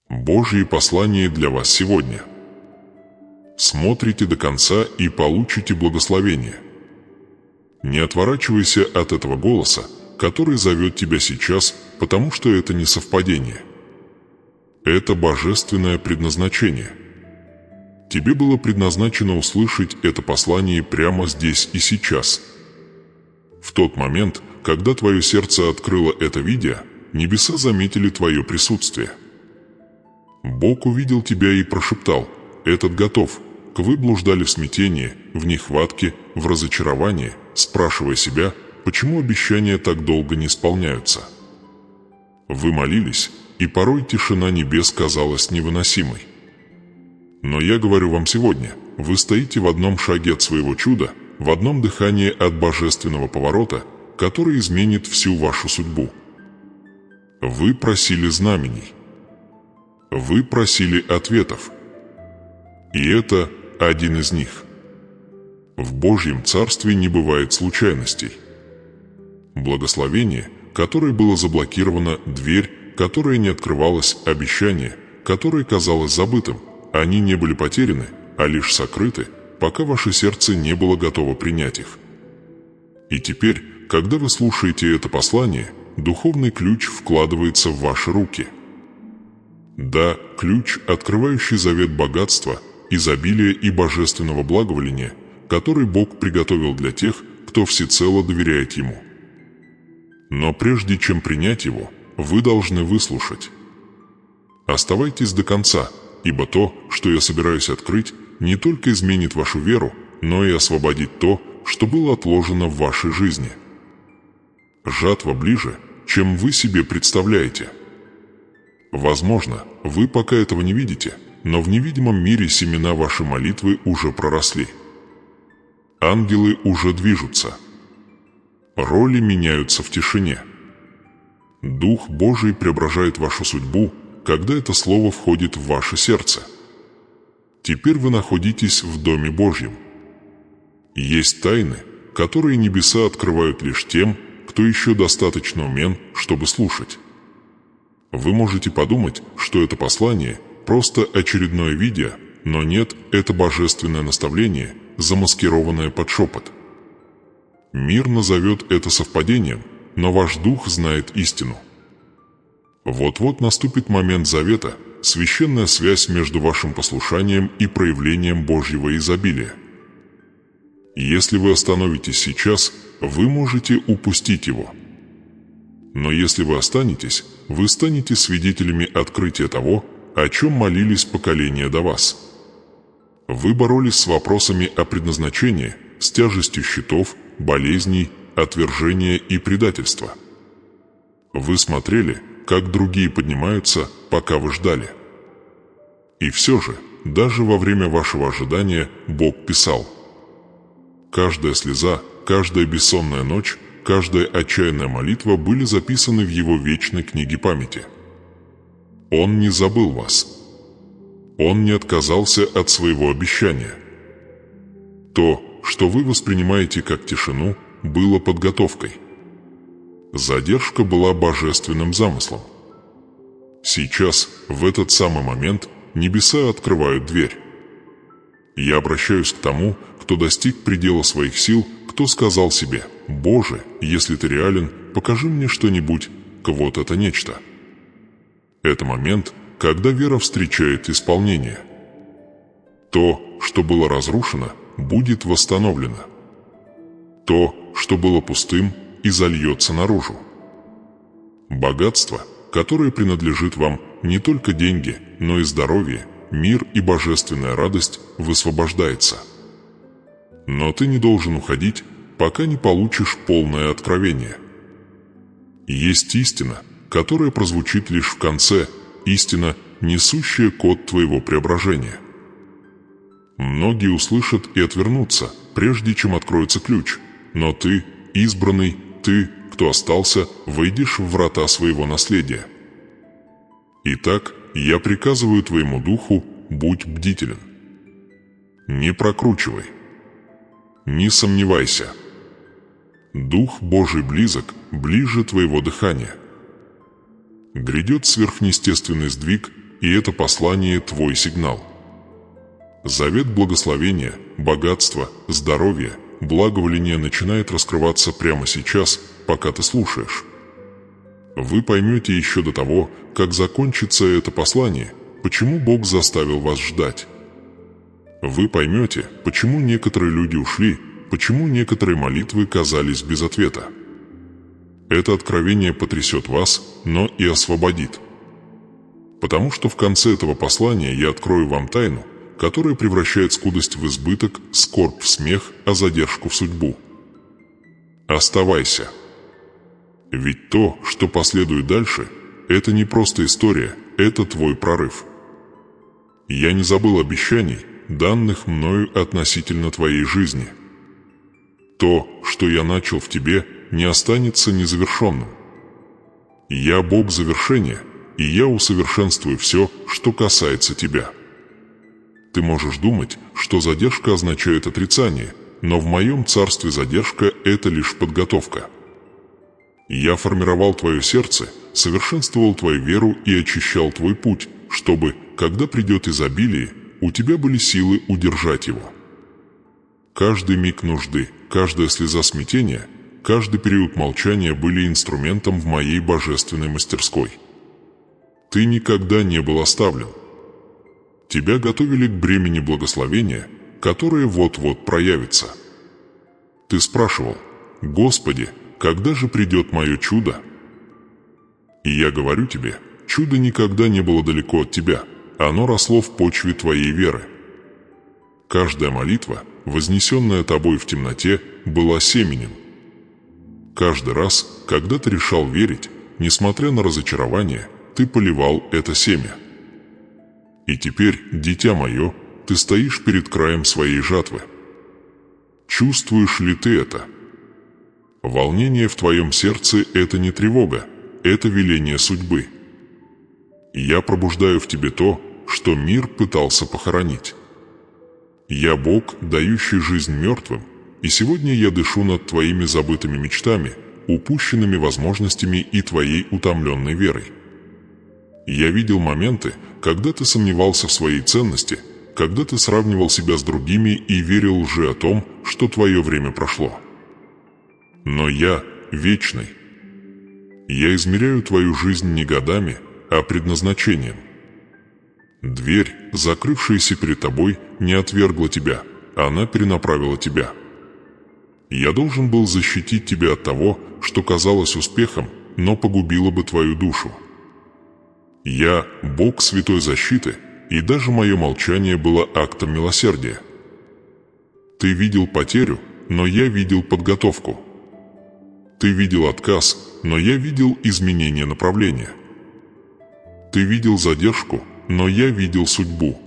Божье послание для вас сегодня. Смотрите до конца и получите благословение. Не отворачивайся от этого голоса, который зовет тебя сейчас, потому что это не совпадение. Это божественное предназначение. Тебе было предназначено услышать это послание прямо здесь и сейчас. В тот момент, когда твое сердце открыло это видео, небеса заметили твое присутствие. Бог увидел тебя и прошептал: «Этот готов». Вы блуждали в смятении, в нехватке, в разочаровании, спрашивая себя, почему обещания так долго не исполняются. Вы молились, и порой тишина небес казалась невыносимой. Но я говорю вам сегодня, вы стоите в одном шаге от своего чуда, в одном дыхании от божественного поворота, который изменит всю вашу судьбу. Вы просили знамений. Вы просили ответов. И это один из них. В Божьем Царстве не бывает случайностей. Благословение, которое было заблокировано, дверь, которая не открывалась, обещание, которое казалось забытым, они не были потеряны, а лишь сокрыты, пока ваше сердце не было готово принять их. И теперь, когда вы слушаете это послание, духовный ключ вкладывается в ваши руки. Да, ключ, открывающий завет богатства, изобилия и божественного благоволения, который Бог приготовил для тех, кто всецело доверяет Ему. Но прежде чем принять его, вы должны выслушать. Оставайтесь до конца, ибо то, что я собираюсь открыть, не только изменит вашу веру, но и освободит то, что было отложено в вашей жизни. Жатва ближе, чем вы себе представляете. Возможно, вы пока этого не видите, но в невидимом мире семена вашей молитвы уже проросли. Ангелы уже движутся. Роли меняются в тишине. Дух Божий преображает вашу судьбу, когда это слово входит в ваше сердце. Теперь вы находитесь в Доме Божьем. Есть тайны, которые небеса открывают лишь тем, кто еще достаточно умен, чтобы слушать. Вы можете подумать, что это послание – просто очередное видео, но нет, это божественное наставление, замаскированное под шепот. Мир назовет это совпадением, но ваш дух знает истину. Вот-вот наступит момент завета, священная связь между вашим послушанием и проявлением Божьего изобилия. Если вы остановитесь сейчас, вы можете упустить его. Но если вы останетесь, вы станете свидетелями открытия того, о чем молились поколения до вас. Вы боролись с вопросами о предназначении, с тяжестью счетов, болезней, отвержения и предательства. Вы смотрели, как другие поднимаются, пока вы ждали. И все же, даже во время вашего ожидания Бог писал: каждая слеза, каждая бессонная ночь, каждая отчаянная молитва были записаны в Его вечной книге памяти. Он не забыл вас. Он не отказался от своего обещания. То, что вы воспринимаете как тишину, было подготовкой. Задержка была божественным замыслом. Сейчас, в этот самый момент, небеса открывают дверь. Я обращаюсь к тому, кто достиг предела своих сил, кто сказал себе: «Боже, если Ты реален, покажи мне что-нибудь, вот это нечто». Это момент, когда вера встречает исполнение. То, что было разрушено, будет восстановлено. То, что было пустым, изольется наружу. Богатство, которое принадлежит вам, не только деньги, но и здоровье, мир и божественная радость, высвобождается. Но ты не должен уходить, пока не получишь полное откровение. Есть истина, которая прозвучит лишь в конце, истина, несущая код твоего преображения. Многие услышат и отвернутся, прежде чем откроется ключ, но ты, избранный, ты, кто остался, войдешь в врата своего наследия. Итак, я приказываю твоему духу: будь бдителен. Не прокручивай. Не сомневайся. Дух Божий близок, ближе твоего дыхания. Грядет сверхъестественный сдвиг, и это послание твой сигнал. Завет благословения, богатства, здоровья, благоволения начинает раскрываться прямо сейчас, пока ты слушаешь. Вы поймете еще до того, как закончится это послание, почему Бог заставил вас ждать. Вы поймете, почему некоторые люди ушли, почему некоторые молитвы казались без ответа. Это откровение потрясет вас, но и освободит. Потому что в конце этого послания я открою вам тайну, которая превращает скудость в избыток, скорбь в смех, а задержку в судьбу. Оставайся. Ведь то, что последует дальше, это не просто история, это твой прорыв. Я не забыл обещаний, данных мною относительно твоей жизни. То, что я начал в тебе, не останется незавершенным. Я Бог завершения, и я усовершенствую все, что касается тебя. Ты можешь думать, что задержка означает отрицание, но в моем царстве задержка – это лишь подготовка. Я формировал твое сердце, совершенствовал твою веру и очищал твой путь, чтобы, когда придет изобилие, у тебя были силы удержать его. Каждый миг нужды, каждая слеза смятения, каждый период молчания были инструментом в моей божественной мастерской. Ты никогда не был оставлен. Тебя готовили к бремени благословения, которое вот-вот проявится. Ты спрашивал: «Господи, когда же придет мое чудо?» И я говорю тебе, чудо никогда не было далеко от тебя, оно росло в почве твоей веры. Каждая молитва, вознесенная тобой в темноте, была семенем. Каждый раз, когда ты решал верить, несмотря на разочарование, ты поливал это семя. И теперь, дитя мое, ты стоишь перед краем своей жатвы. Чувствуешь ли ты это? Волнение в твоем сердце – это не тревога, это веление судьбы. Я пробуждаю в тебе то, что мир пытался похоронить. Я Бог, дающий жизнь мертвым, и сегодня я дышу над твоими забытыми мечтами, упущенными возможностями и твоей утомленной верой. Я видел моменты, когда ты сомневался в своей ценности, когда ты сравнивал себя с другими и верил лжи о том, что твое время прошло. Но я вечный. Я измеряю твою жизнь не годами, а предназначением. Дверь, закрывшаяся перед тобой, не отвергла тебя, она перенаправила тебя. Я должен был защитить тебя от того, что казалось успехом, но погубило бы твою душу. Я – Бог святой защиты, и даже мое молчание было актом милосердия. Ты видел потерю, но я видел подготовку. Ты видел отказ, но я видел изменение направления. Ты видел задержку, но я видел судьбу.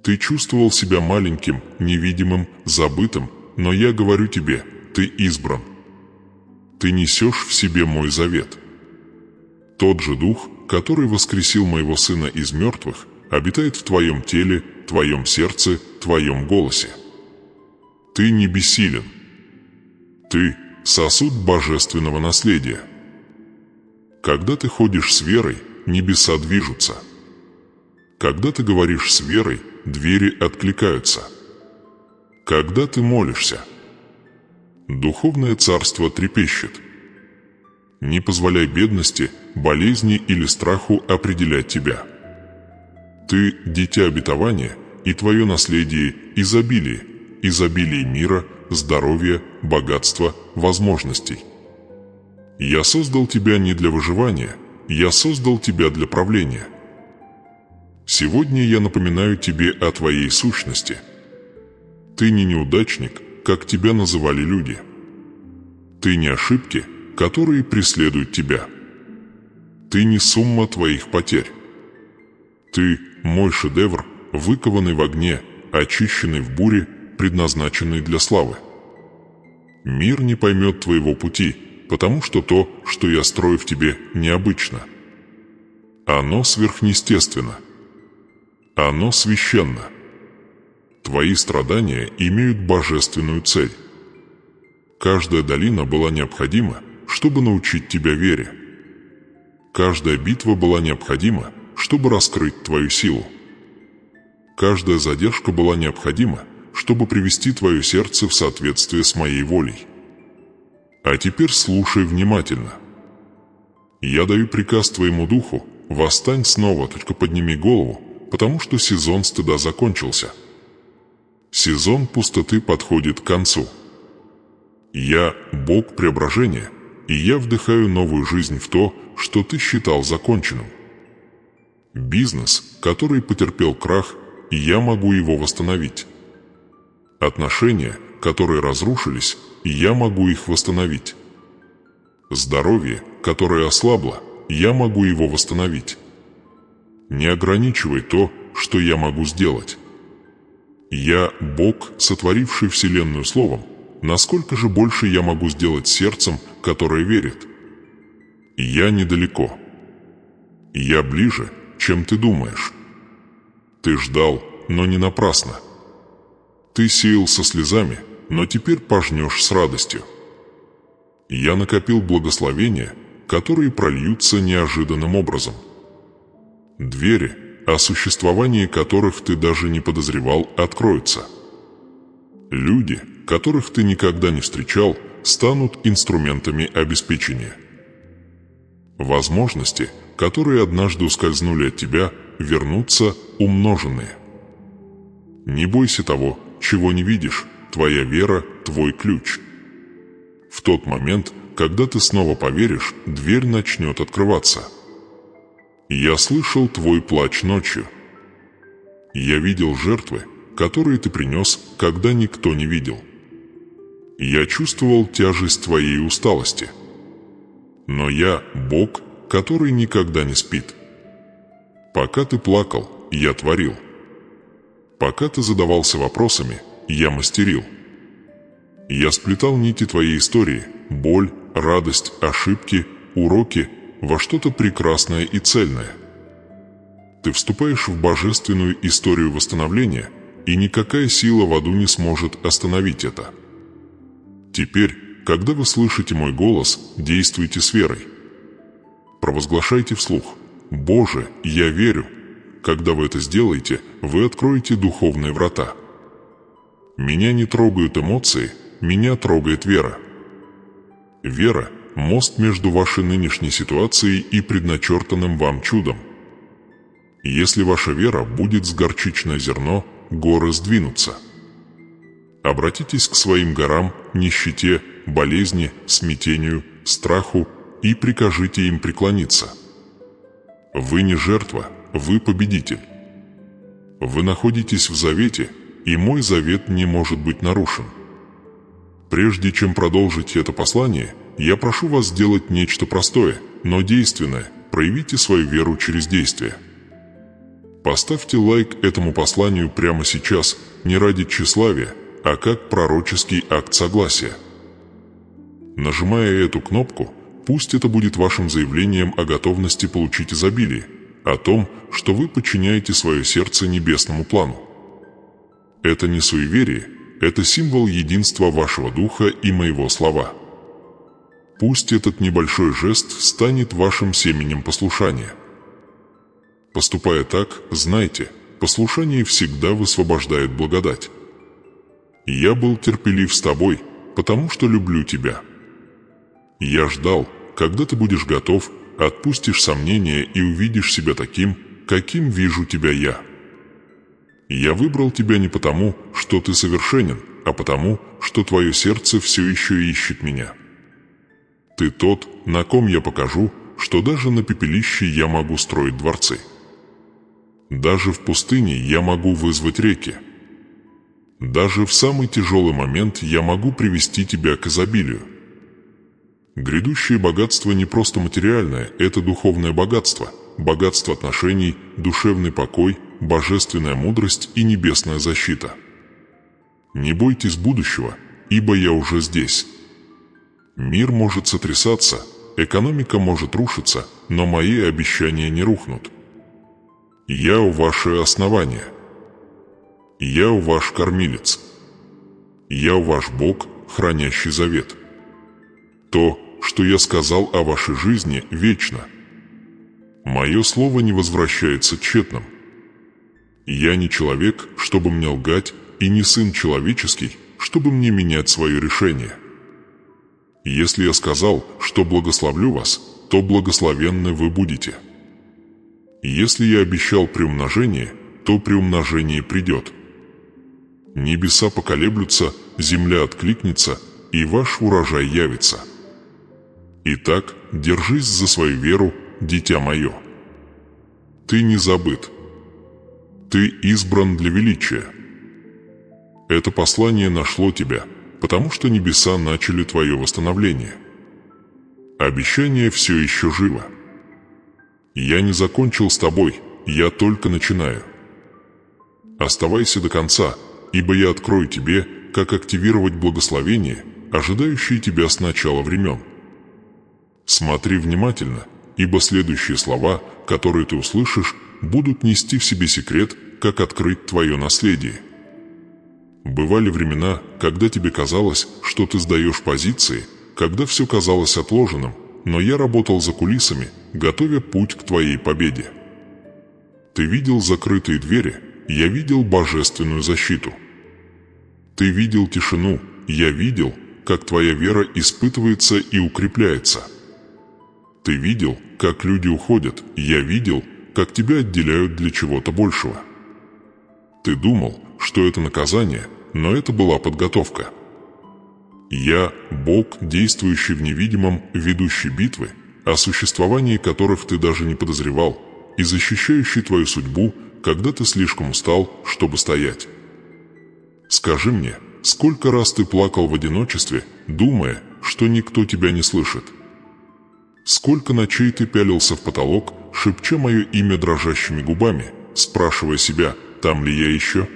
Ты чувствовал себя маленьким, невидимым, забытым, но я говорю тебе, ты избран. Ты несешь в себе мой завет. Тот же Дух, который воскресил моего Сына из мертвых, обитает в твоем теле, твоем сердце, твоем голосе. Ты не бессилен. Ты – сосуд божественного наследия. Когда ты ходишь с верой, небеса движутся. Когда ты говоришь с верой, двери откликаются. Когда ты молишься, духовное царство трепещет. Не позволяй бедности, болезни или страху определять тебя. Ты – дитя обетования, и твое наследие – изобилие, изобилие мира, здоровья, богатства, возможностей. Я создал тебя не для выживания, я создал тебя для правления. Сегодня я напоминаю тебе о твоей сущности. Ты не неудачник, как тебя называли люди. Ты не ошибки, которые преследуют тебя. Ты не сумма твоих потерь. Ты – мой шедевр, выкованный в огне, очищенный в буре, предназначенный для славы. Мир не поймет твоего пути, потому что то, что я строю в тебе, необычно. Оно сверхъестественно. Оно священно. Твои страдания имеют божественную цель. Каждая долина была необходима, чтобы научить тебя вере. Каждая битва была необходима, чтобы раскрыть твою силу. Каждая задержка была необходима, чтобы привести твое сердце в соответствие с моей волей. А теперь слушай внимательно. Я даю приказ твоему духу: восстань снова, только подними голову, потому что сезон стыда закончился. Сезон пустоты подходит к концу. Я – Бог преображения, и я вдыхаю новую жизнь в то, что ты считал законченным. Бизнес, который потерпел крах, и я могу его восстановить. Отношения, которые разрушились, и я могу их восстановить. Здоровье, которое ослабло, я могу его восстановить. Не ограничивай то, что я могу сделать. Я – Бог, сотворивший Вселенную Словом. Насколько же больше я могу сделать сердцем, которое верит? Я недалеко. Я ближе, чем ты думаешь. Ты ждал, но не напрасно. Ты сеял со слезами, но теперь пожнешь с радостью. Я накопил благословения, которые прольются неожиданным образом. Двери, о существовании которых ты даже не подозревал, откроются. Люди, которых ты никогда не встречал, станут инструментами обеспечения. Возможности, которые однажды ускользнули от тебя, вернутся умноженные. Не бойся того, чего не видишь, твоя вера – твой ключ. В тот момент, когда ты снова поверишь, дверь начнет открываться. Я слышал твой плач ночью. Я видел жертвы, которые ты принес, когда никто не видел. Я чувствовал тяжесть твоей усталости. Но я – Бог, который никогда не спит. Пока ты плакал, я творил. Пока ты задавался вопросами, я мастерил. Я сплетал нити твоей истории, боль, радость, ошибки, уроки во что-то прекрасное и цельное. Ты вступаешь в божественную историю восстановления, и никакая сила в аду не сможет остановить это. Теперь, когда вы слышите мой голос, действуйте с верой. Провозглашайте вслух: «Боже, я верю». Когда вы это сделаете, вы откроете духовные врата. Меня не трогают эмоции, меня трогает вера. Вера – мост между вашей нынешней ситуацией и предначертанным вам чудом. Если ваша вера будет с горчичное зерно, горы сдвинутся. Обратитесь к своим горам, нищете, болезни, смятению, страху и прикажите им преклониться. Вы не жертва, вы победитель. Вы находитесь в завете, и мой завет не может быть нарушен. Прежде чем продолжить это послание, я прошу вас сделать нечто простое, но действенное. Проявите свою веру через действие. Поставьте лайк этому посланию прямо сейчас, не ради тщеславия, а как пророческий акт согласия. Нажимая эту кнопку, пусть это будет вашим заявлением о готовности получить изобилие, о том, что вы подчиняете свое сердце небесному плану. Это не суеверие, это символ единства вашего духа и моего слова. Пусть этот небольшой жест станет вашим семенем послушания. Поступая так, знайте, послушание всегда высвобождает благодать. Я был терпелив с тобой, потому что люблю тебя. Я ждал, когда ты будешь готов, отпустишь сомнения и увидишь себя таким, каким вижу тебя я. Я выбрал тебя не потому, что ты совершенен, а потому, что твое сердце все еще ищет меня. Ты тот, на ком я покажу, что даже на пепелище я могу строить дворцы. Даже в пустыне я могу вызвать реки. Даже в самый тяжелый момент я могу привести тебя к изобилию. Грядущее богатство не просто материальное, это духовное богатство, богатство отношений, душевный покой, божественная мудрость и небесная защита. Не бойтесь будущего, ибо я уже здесь. Мир может сотрясаться, экономика может рушиться, но мои обещания не рухнут. Я у ваше основание. Я у ваш кормилец. Я у ваш Бог, хранящий завет. То, что я сказал о вашей жизни, вечно. Мое слово не возвращается тщетным. Я не человек, чтобы мне лгать, и не сын человеческий, чтобы мне менять свое решение. Если я сказал, что благословлю вас, то благословенны вы будете. Если я обещал приумножение, то приумножение придет. Небеса поколеблются, земля откликнется, и ваш урожай явится. Итак, держись за свою веру, дитя мое. Ты не забыт. Ты избран для величия. Это послание нашло тебя, потому что небеса начали твое восстановление. Обещание все еще живо. Я не закончил с тобой, я только начинаю. Оставайся до конца, ибо я открою тебе, как активировать благословение, ожидающее тебя с начала времен. Смотри внимательно, ибо следующие слова, которые ты услышишь, будут нести в себе секрет, как открыть твое наследие. Бывали времена, когда тебе казалось, что ты сдаешь позиции, когда все казалось отложенным, но я работал за кулисами, готовя путь к твоей победе. Ты видел закрытые двери, я видел божественную защиту. Ты видел тишину, я видел, как твоя вера испытывается и укрепляется. Ты видел, как люди уходят, я видел, как тебя отделяют для чего-то большего. Ты думал, что это наказание, но это была подготовка. Я – Бог, действующий в невидимом, ведущий битвы, о существовании которых ты даже не подозревал, и защищающий твою судьбу, когда ты слишком устал, чтобы стоять. Скажи мне, сколько раз ты плакал в одиночестве, думая, что никто тебя не слышит? Сколько ночей ты пялился в потолок, шепча мое имя дрожащими губами, спрашивая себя, там ли я еще?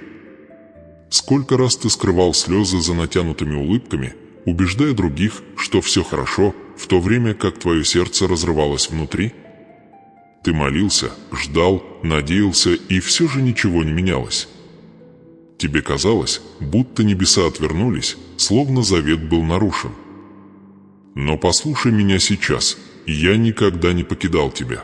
Сколько раз ты скрывал слезы за натянутыми улыбками, убеждая других, что все хорошо, в то время как твое сердце разрывалось внутри? Ты молился, ждал, надеялся, и все же ничего не менялось. Тебе казалось, будто небеса отвернулись, словно завет был нарушен. Но послушай меня сейчас, я никогда не покидал тебя.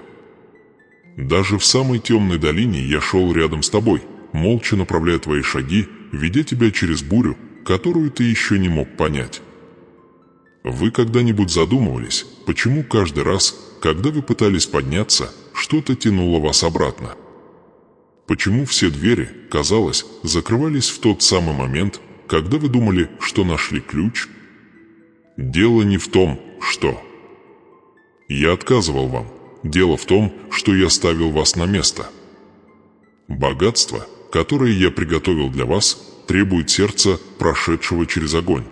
Даже в самой темной долине я шел рядом с тобой, молча направляя твои шаги, ведя тебя через бурю, которую ты еще не мог понять. Вы когда-нибудь задумывались, почему каждый раз, когда вы пытались подняться, что-то тянуло вас обратно? Почему все двери, казалось, закрывались в тот самый момент, когда вы думали, что нашли ключ? Дело не в том, что... Я отказывал вам. Дело в том, что я ставил вас на место. Богатство, которое я приготовил для вас, требует сердца, прошедшего через огонь.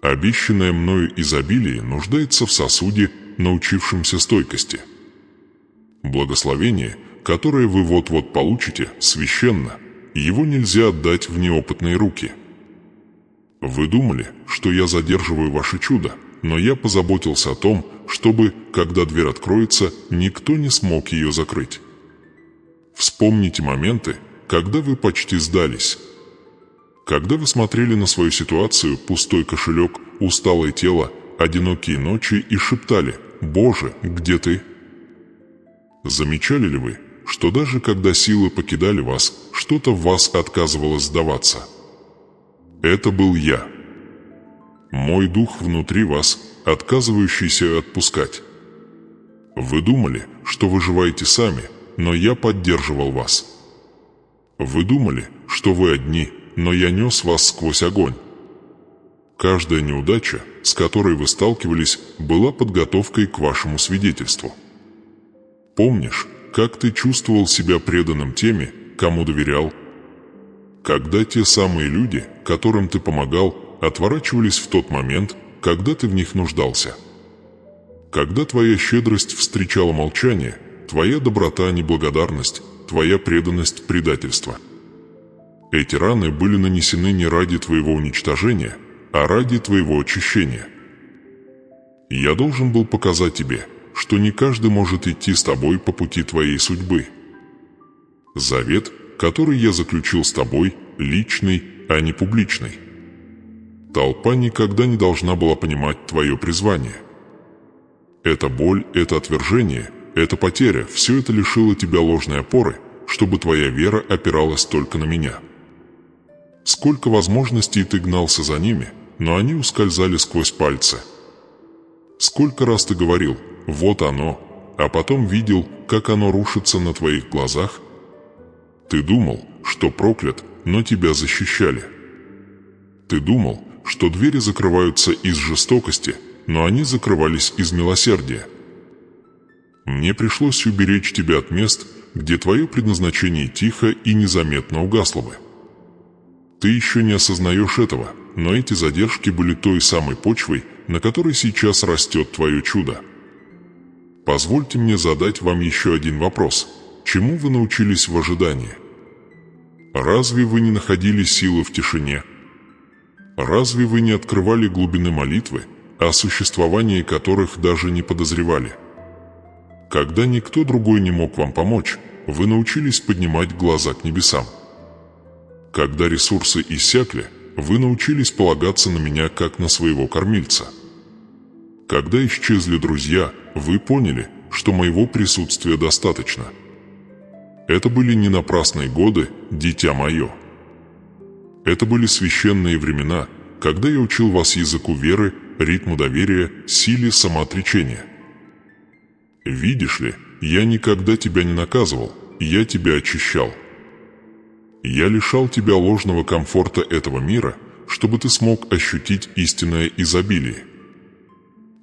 Обещанное мною изобилие нуждается в сосуде, научившемся стойкости. Благословение, которое вы вот-вот получите, священно, и его нельзя отдать в неопытные руки. Вы думали, что я задерживаю ваше чудо, но я позаботился о том, чтобы, когда дверь откроется, никто не смог ее закрыть. Вспомните моменты, когда вы почти сдались. Когда вы смотрели на свою ситуацию, пустой кошелек, усталое тело, одинокие ночи и шептали: «Боже, где ты?» Замечали ли вы, что даже когда силы покидали вас, что-то в вас отказывалось сдаваться? Это был я. Мой дух внутри вас, отказывающийся отпускать. Вы думали, что выживаете сами, но я поддерживал вас. Вы думали, что вы одни, но я нес вас сквозь огонь. Каждая неудача, с которой вы сталкивались, была подготовкой к вашему свидетельству. Помнишь, как ты чувствовал себя преданным теми, кому доверял? Когда те самые люди, которым ты помогал, отворачивались в тот момент, когда ты в них нуждался. Когда твоя щедрость встречала молчание, твоя доброта – неблагодарность, твоя преданность – предательство. Эти раны были нанесены не ради твоего уничтожения, а ради твоего очищения. Я должен был показать тебе, что не каждый может идти с тобой по пути твоей судьбы. Завет, который я заключил с тобой, личный, а не публичный. Толпа никогда не должна была понимать твое призвание. Эта боль, это отвержение, эта потеря, все это лишило тебя ложной опоры, чтобы твоя вера опиралась только на меня. Сколько возможностей ты гнался за ними, но они ускользали сквозь пальцы. Сколько раз ты говорил «вот оно», а потом видел, как оно рушится на твоих глазах? Ты думал, что проклят, но тебя защищали. Ты думал, что двери закрываются из жестокости, но они закрывались из милосердия. Мне пришлось уберечь тебя от мест, где твое предназначение тихо и незаметно угасло бы. Ты еще не осознаешь этого, но эти задержки были той самой почвой, на которой сейчас растет твое чудо. Позвольте мне задать вам еще один вопрос. Чему вы научились в ожидании? Разве вы не находили силы в тишине? Разве вы не открывали глубины молитвы, о существовании которых даже не подозревали? Когда никто другой не мог вам помочь, вы научились поднимать глаза к небесам. Когда ресурсы иссякли, вы научились полагаться на меня как на своего кормильца. Когда исчезли друзья, вы поняли, что моего присутствия достаточно. Это были не напрасные годы, дитя мое. Это были священные времена, когда я учил вас языку веры, ритму доверия, силе самоотречения. Видишь ли, я никогда тебя не наказывал, я тебя очищал. Я лишал тебя ложного комфорта этого мира, чтобы ты смог ощутить истинное изобилие.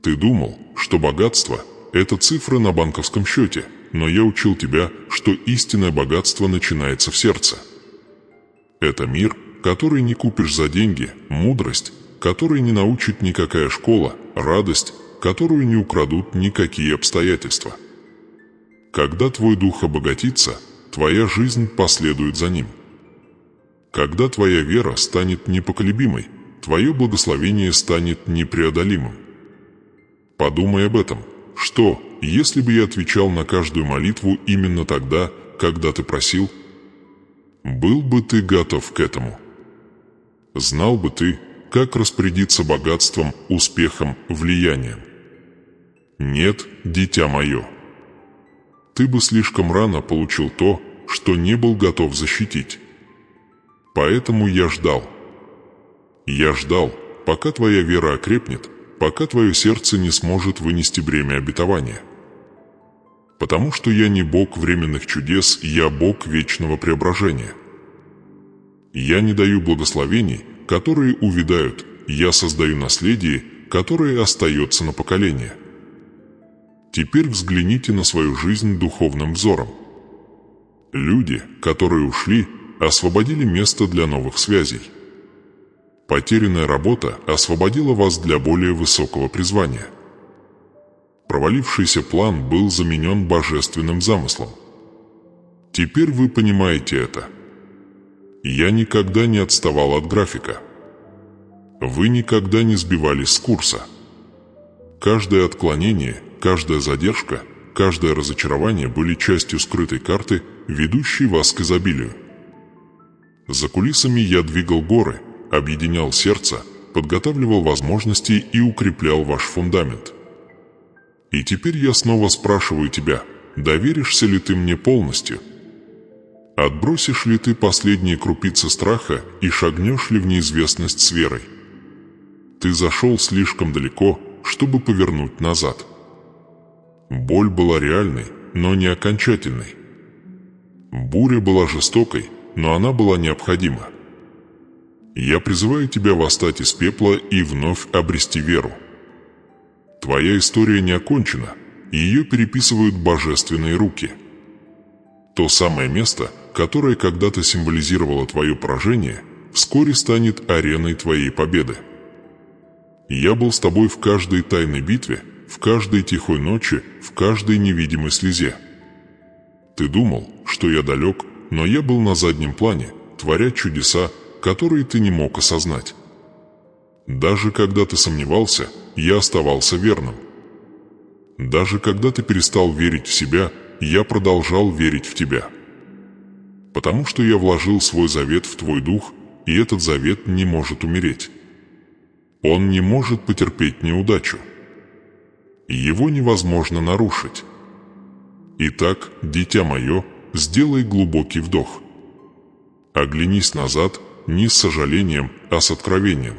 Ты думал, что богатство – это цифры на банковском счете, но я учил тебя, что истинное богатство начинается в сердце. Это мир, который не купишь за деньги, мудрость, которой не научит никакая школа, радость, которую не украдут никакие обстоятельства. Когда твой дух обогатится, твоя жизнь последует за ним. Когда твоя вера станет непоколебимой, твое благословение станет непреодолимым. Подумай об этом. Что, если бы я отвечал на каждую молитву именно тогда, когда ты просил? Был бы ты готов к этому? Знал бы ты, как распорядиться богатством, успехом, влиянием? Нет, дитя мое. Ты бы слишком рано получил то, что не был готов защитить. Поэтому я ждал. Я ждал, пока твоя вера окрепнет, пока твое сердце не сможет вынести бремя обетования. Потому что я не Бог временных чудес, я Бог вечного преображения. Я не даю благословений, которые увядают, я создаю наследие, которое остается на поколение. Теперь взгляните на свою жизнь духовным взором. Люди, которые ушли, освободили место для новых связей. Потерянная работа освободила вас для более высокого призвания. Провалившийся план был заменен божественным замыслом. Теперь вы понимаете это. Я никогда не отставал от графика. Вы никогда не сбивались с курса. Каждое отклонение, каждая задержка, каждое разочарование были частью скрытой карты, ведущей вас к изобилию. За кулисами я двигал горы, объединял сердце, подготавливал возможности и укреплял ваш фундамент. И теперь я снова спрашиваю тебя, доверишься ли ты мне полностью? Отбросишь ли ты последние крупицы страха и шагнешь ли в неизвестность с верой? Ты зашел слишком далеко, чтобы повернуть назад. Боль была реальной, но не окончательной. Буря была жестокой, но она была необходима. Я призываю тебя восстать из пепла и вновь обрести веру. Твоя история не окончена, и ее переписывают божественные руки. То самое место, которое когда-то символизировало твое поражение, вскоре станет ареной твоей победы. Я был с тобой в каждой тайной битве, в каждой тихой ночи, в каждой невидимой слезе. Ты думал, что я далек, но я был на заднем плане, творя чудеса, которые ты не мог осознать. Даже когда ты сомневался, я оставался верным. Даже когда ты перестал верить в себя, я продолжал верить в тебя. Потому что я вложил свой завет в твой дух, и этот завет не может умереть. Он не может потерпеть неудачу. Его невозможно нарушить. Итак, дитя мое, сделай глубокий вдох. Оглянись назад не с сожалением, а с откровением.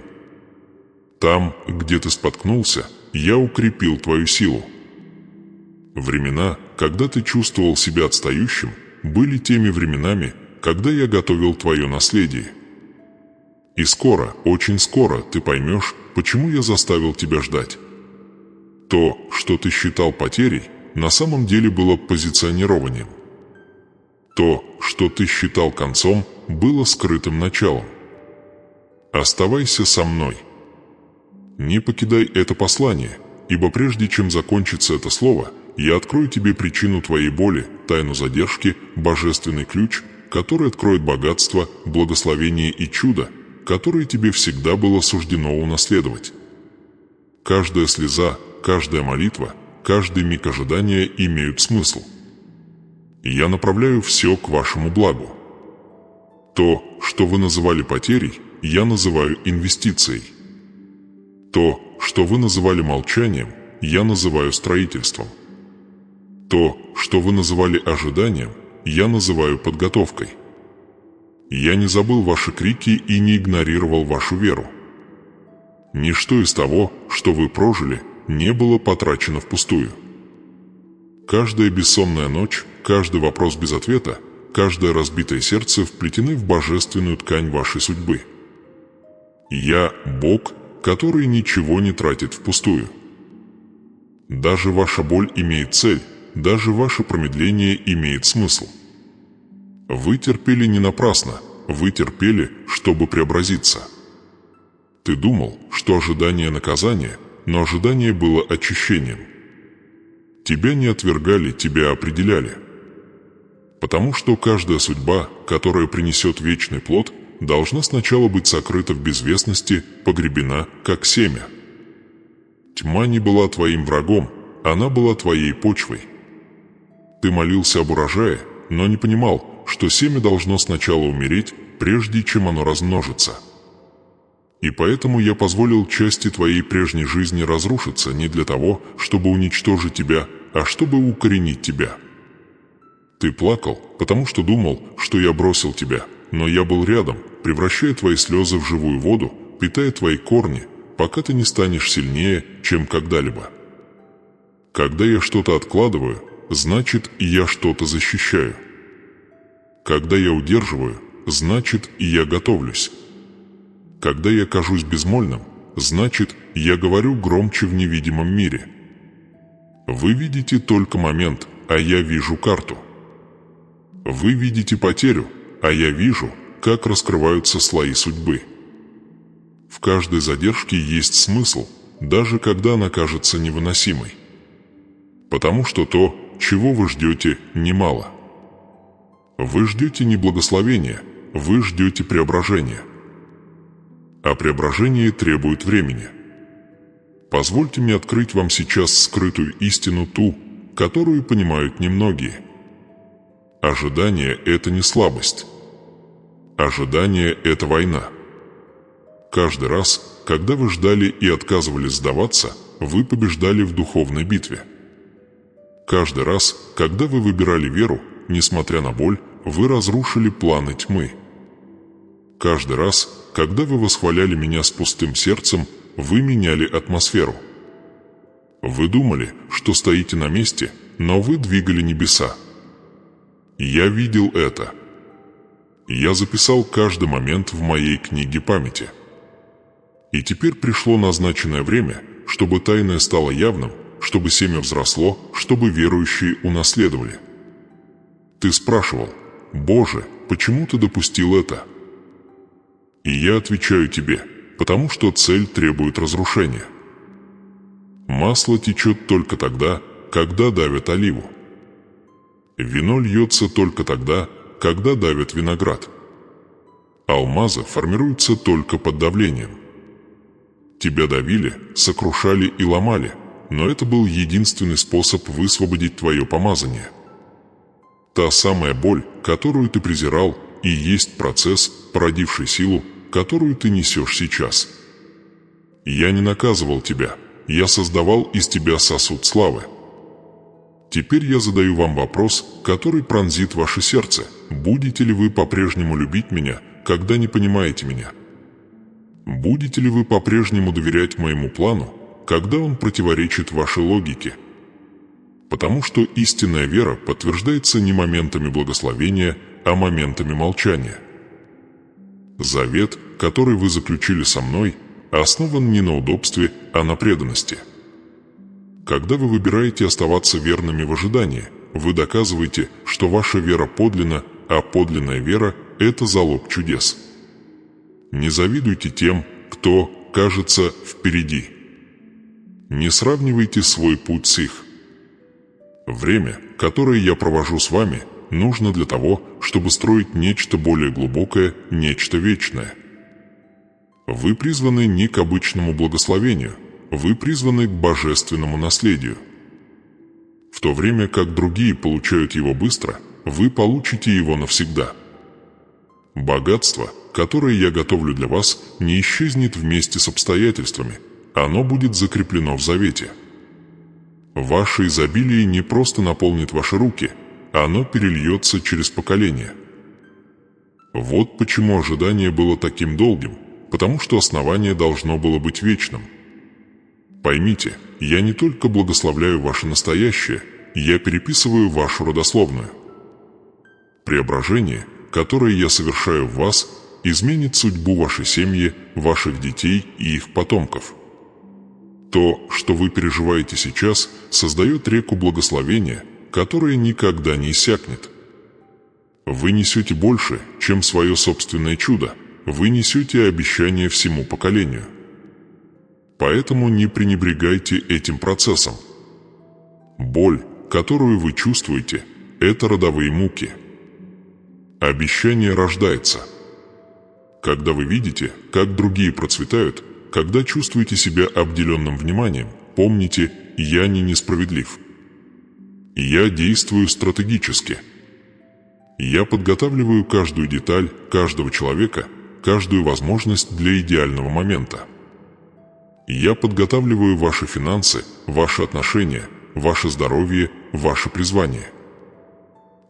Там, где ты споткнулся, я укрепил твою силу. Времена, когда ты чувствовал себя отстающим, были теми временами, когда я готовил твое наследие. И скоро, очень скоро ты поймешь, почему я заставил тебя ждать. То, что ты считал потерей, на самом деле было позиционированием. То, что ты считал концом, было скрытым началом. Оставайся со мной. Не покидай это послание, ибо прежде чем закончится это слово, я открою тебе причину твоей боли, тайну задержки, божественный ключ, который откроет богатство, благословение и чудо, которые тебе всегда было суждено унаследовать. Каждая слеза, каждая молитва, каждый миг ожидания имеют смысл. Я направляю все к вашему благу. То, что вы называли потерей, я называю инвестицией. То, что вы называли молчанием, я называю строительством. То, что вы называли ожиданием, я называю подготовкой. Я не забыл ваши крики и не игнорировал вашу веру. Ничто из того, что вы прожили, не было потрачено впустую. Каждая бессонная ночь, каждый вопрос без ответа, каждое разбитое сердце вплетены в божественную ткань вашей судьбы. Я – Бог, который ничего не тратит впустую. Даже ваша боль имеет цель, даже ваше промедление имеет смысл. Вы терпели не напрасно, вы терпели, чтобы преобразиться. Ты думал, что ожидание наказания, но ожидание было очищением. Тебя не отвергали, тебя определяли. Потому что каждая судьба, которая принесет вечный плод, должна сначала быть сокрыта в безвестности, погребена, как семя. Тьма не была твоим врагом, она была твоей почвой. Ты молился об урожае, но не понимал, что семя должно сначала умереть, прежде чем оно размножится. И поэтому я позволил части твоей прежней жизни разрушиться не для того, чтобы уничтожить тебя, а чтобы укоренить тебя. Ты плакал, потому что думал, что я бросил тебя, но я был рядом, превращая твои слезы в живую воду, питая твои корни, пока ты не станешь сильнее, чем когда-либо. Когда я что-то откладываю, значит, и я что-то защищаю. Когда я удерживаю, значит, и я готовлюсь. Когда я кажусь безмольным, значит, я говорю громче в невидимом мире. Вы видите только момент, а я вижу карту. Вы видите потерю, а я вижу, как раскрываются слои судьбы. В каждой задержке есть смысл, даже когда она кажется невыносимой. Потому что то, чего вы ждете, немало. Вы ждете не благословения, вы ждете преображения. А преображение требует времени. Позвольте мне открыть вам сейчас скрытую истину, ту, которую понимают немногие. Ожидание – это не слабость. Ожидание – это война. Каждый раз, когда вы ждали и отказывались сдаваться, вы побеждали в духовной битве. Каждый раз, когда вы выбирали веру, несмотря на боль, вы разрушили планы тьмы. Каждый раз, когда вы восхваляли меня с пустым сердцем, вы меняли атмосферу. Вы думали, что стоите на месте, но вы двигали небеса. Я видел это. Я записал каждый момент в моей книге памяти. И теперь пришло назначенное время, чтобы тайное стало явным, чтобы семя взросло, чтобы верующие унаследовали. Ты спрашивал: «Боже, почему ты допустил это?» И я отвечаю тебе: потому что цель требует разрушения. Масло течет только тогда, когда давят оливу. Вино льется только тогда, когда давят виноград. Алмазы формируются только под давлением. Тебя давили, сокрушали и ломали, но это был единственный способ высвободить твое помазание. Та самая боль, которую ты презирал, и есть процесс, породивший силу, которую ты несешь сейчас. Я не наказывал тебя, я создавал из тебя сосуд славы. Теперь я задаю вам вопрос, который пронзит ваше сердце. Будете ли вы по-прежнему любить меня, когда не понимаете меня? Будете ли вы по-прежнему доверять моему плану, когда он противоречит вашей логике? Потому что истинная вера подтверждается не моментами благословения, а моментами молчания. Завет, который вы заключили со мной, основан не на удобстве, а на преданности. Когда вы выбираете оставаться верными в ожидании, вы доказываете, что ваша вера подлинна, а подлинная вера – это залог чудес. Не завидуйте тем, кто, кажется, впереди. Не сравнивайте свой путь с их. Время, которое я провожу с вами, нужно для того, чтобы строить нечто более глубокое, нечто вечное. Вы призваны не к обычному благословению, вы призваны к божественному наследию. В то время как другие получают его быстро, вы получите его навсегда. Богатство, которое я готовлю для вас, не исчезнет вместе с обстоятельствами, оно будет закреплено в завете. Ваше изобилие не просто наполнит ваши руки, оно перельется через поколения. Вот почему ожидание было таким долгим, потому что основание должно было быть вечным. Поймите, я не только благословляю ваше настоящее, я переписываю вашу родословную. Преображение, которое я совершаю в вас, изменит судьбу вашей семьи, ваших детей и их потомков. То, что вы переживаете сейчас, создает реку благословения, которая никогда не иссякнет. Вы несете больше, чем свое собственное чудо, вы несете обещание всему поколению. Поэтому не пренебрегайте этим процессом. Боль, которую вы чувствуете, это родовые муки. Обещание рождается. Когда вы видите, как другие процветают, когда чувствуете себя обделенным вниманием, помните, я не несправедлив. Я действую стратегически. Я подготавливаю каждую деталь, каждого человека, каждую возможность для идеального момента. Я подготавливаю ваши финансы, ваши отношения, ваше здоровье, ваше призвание.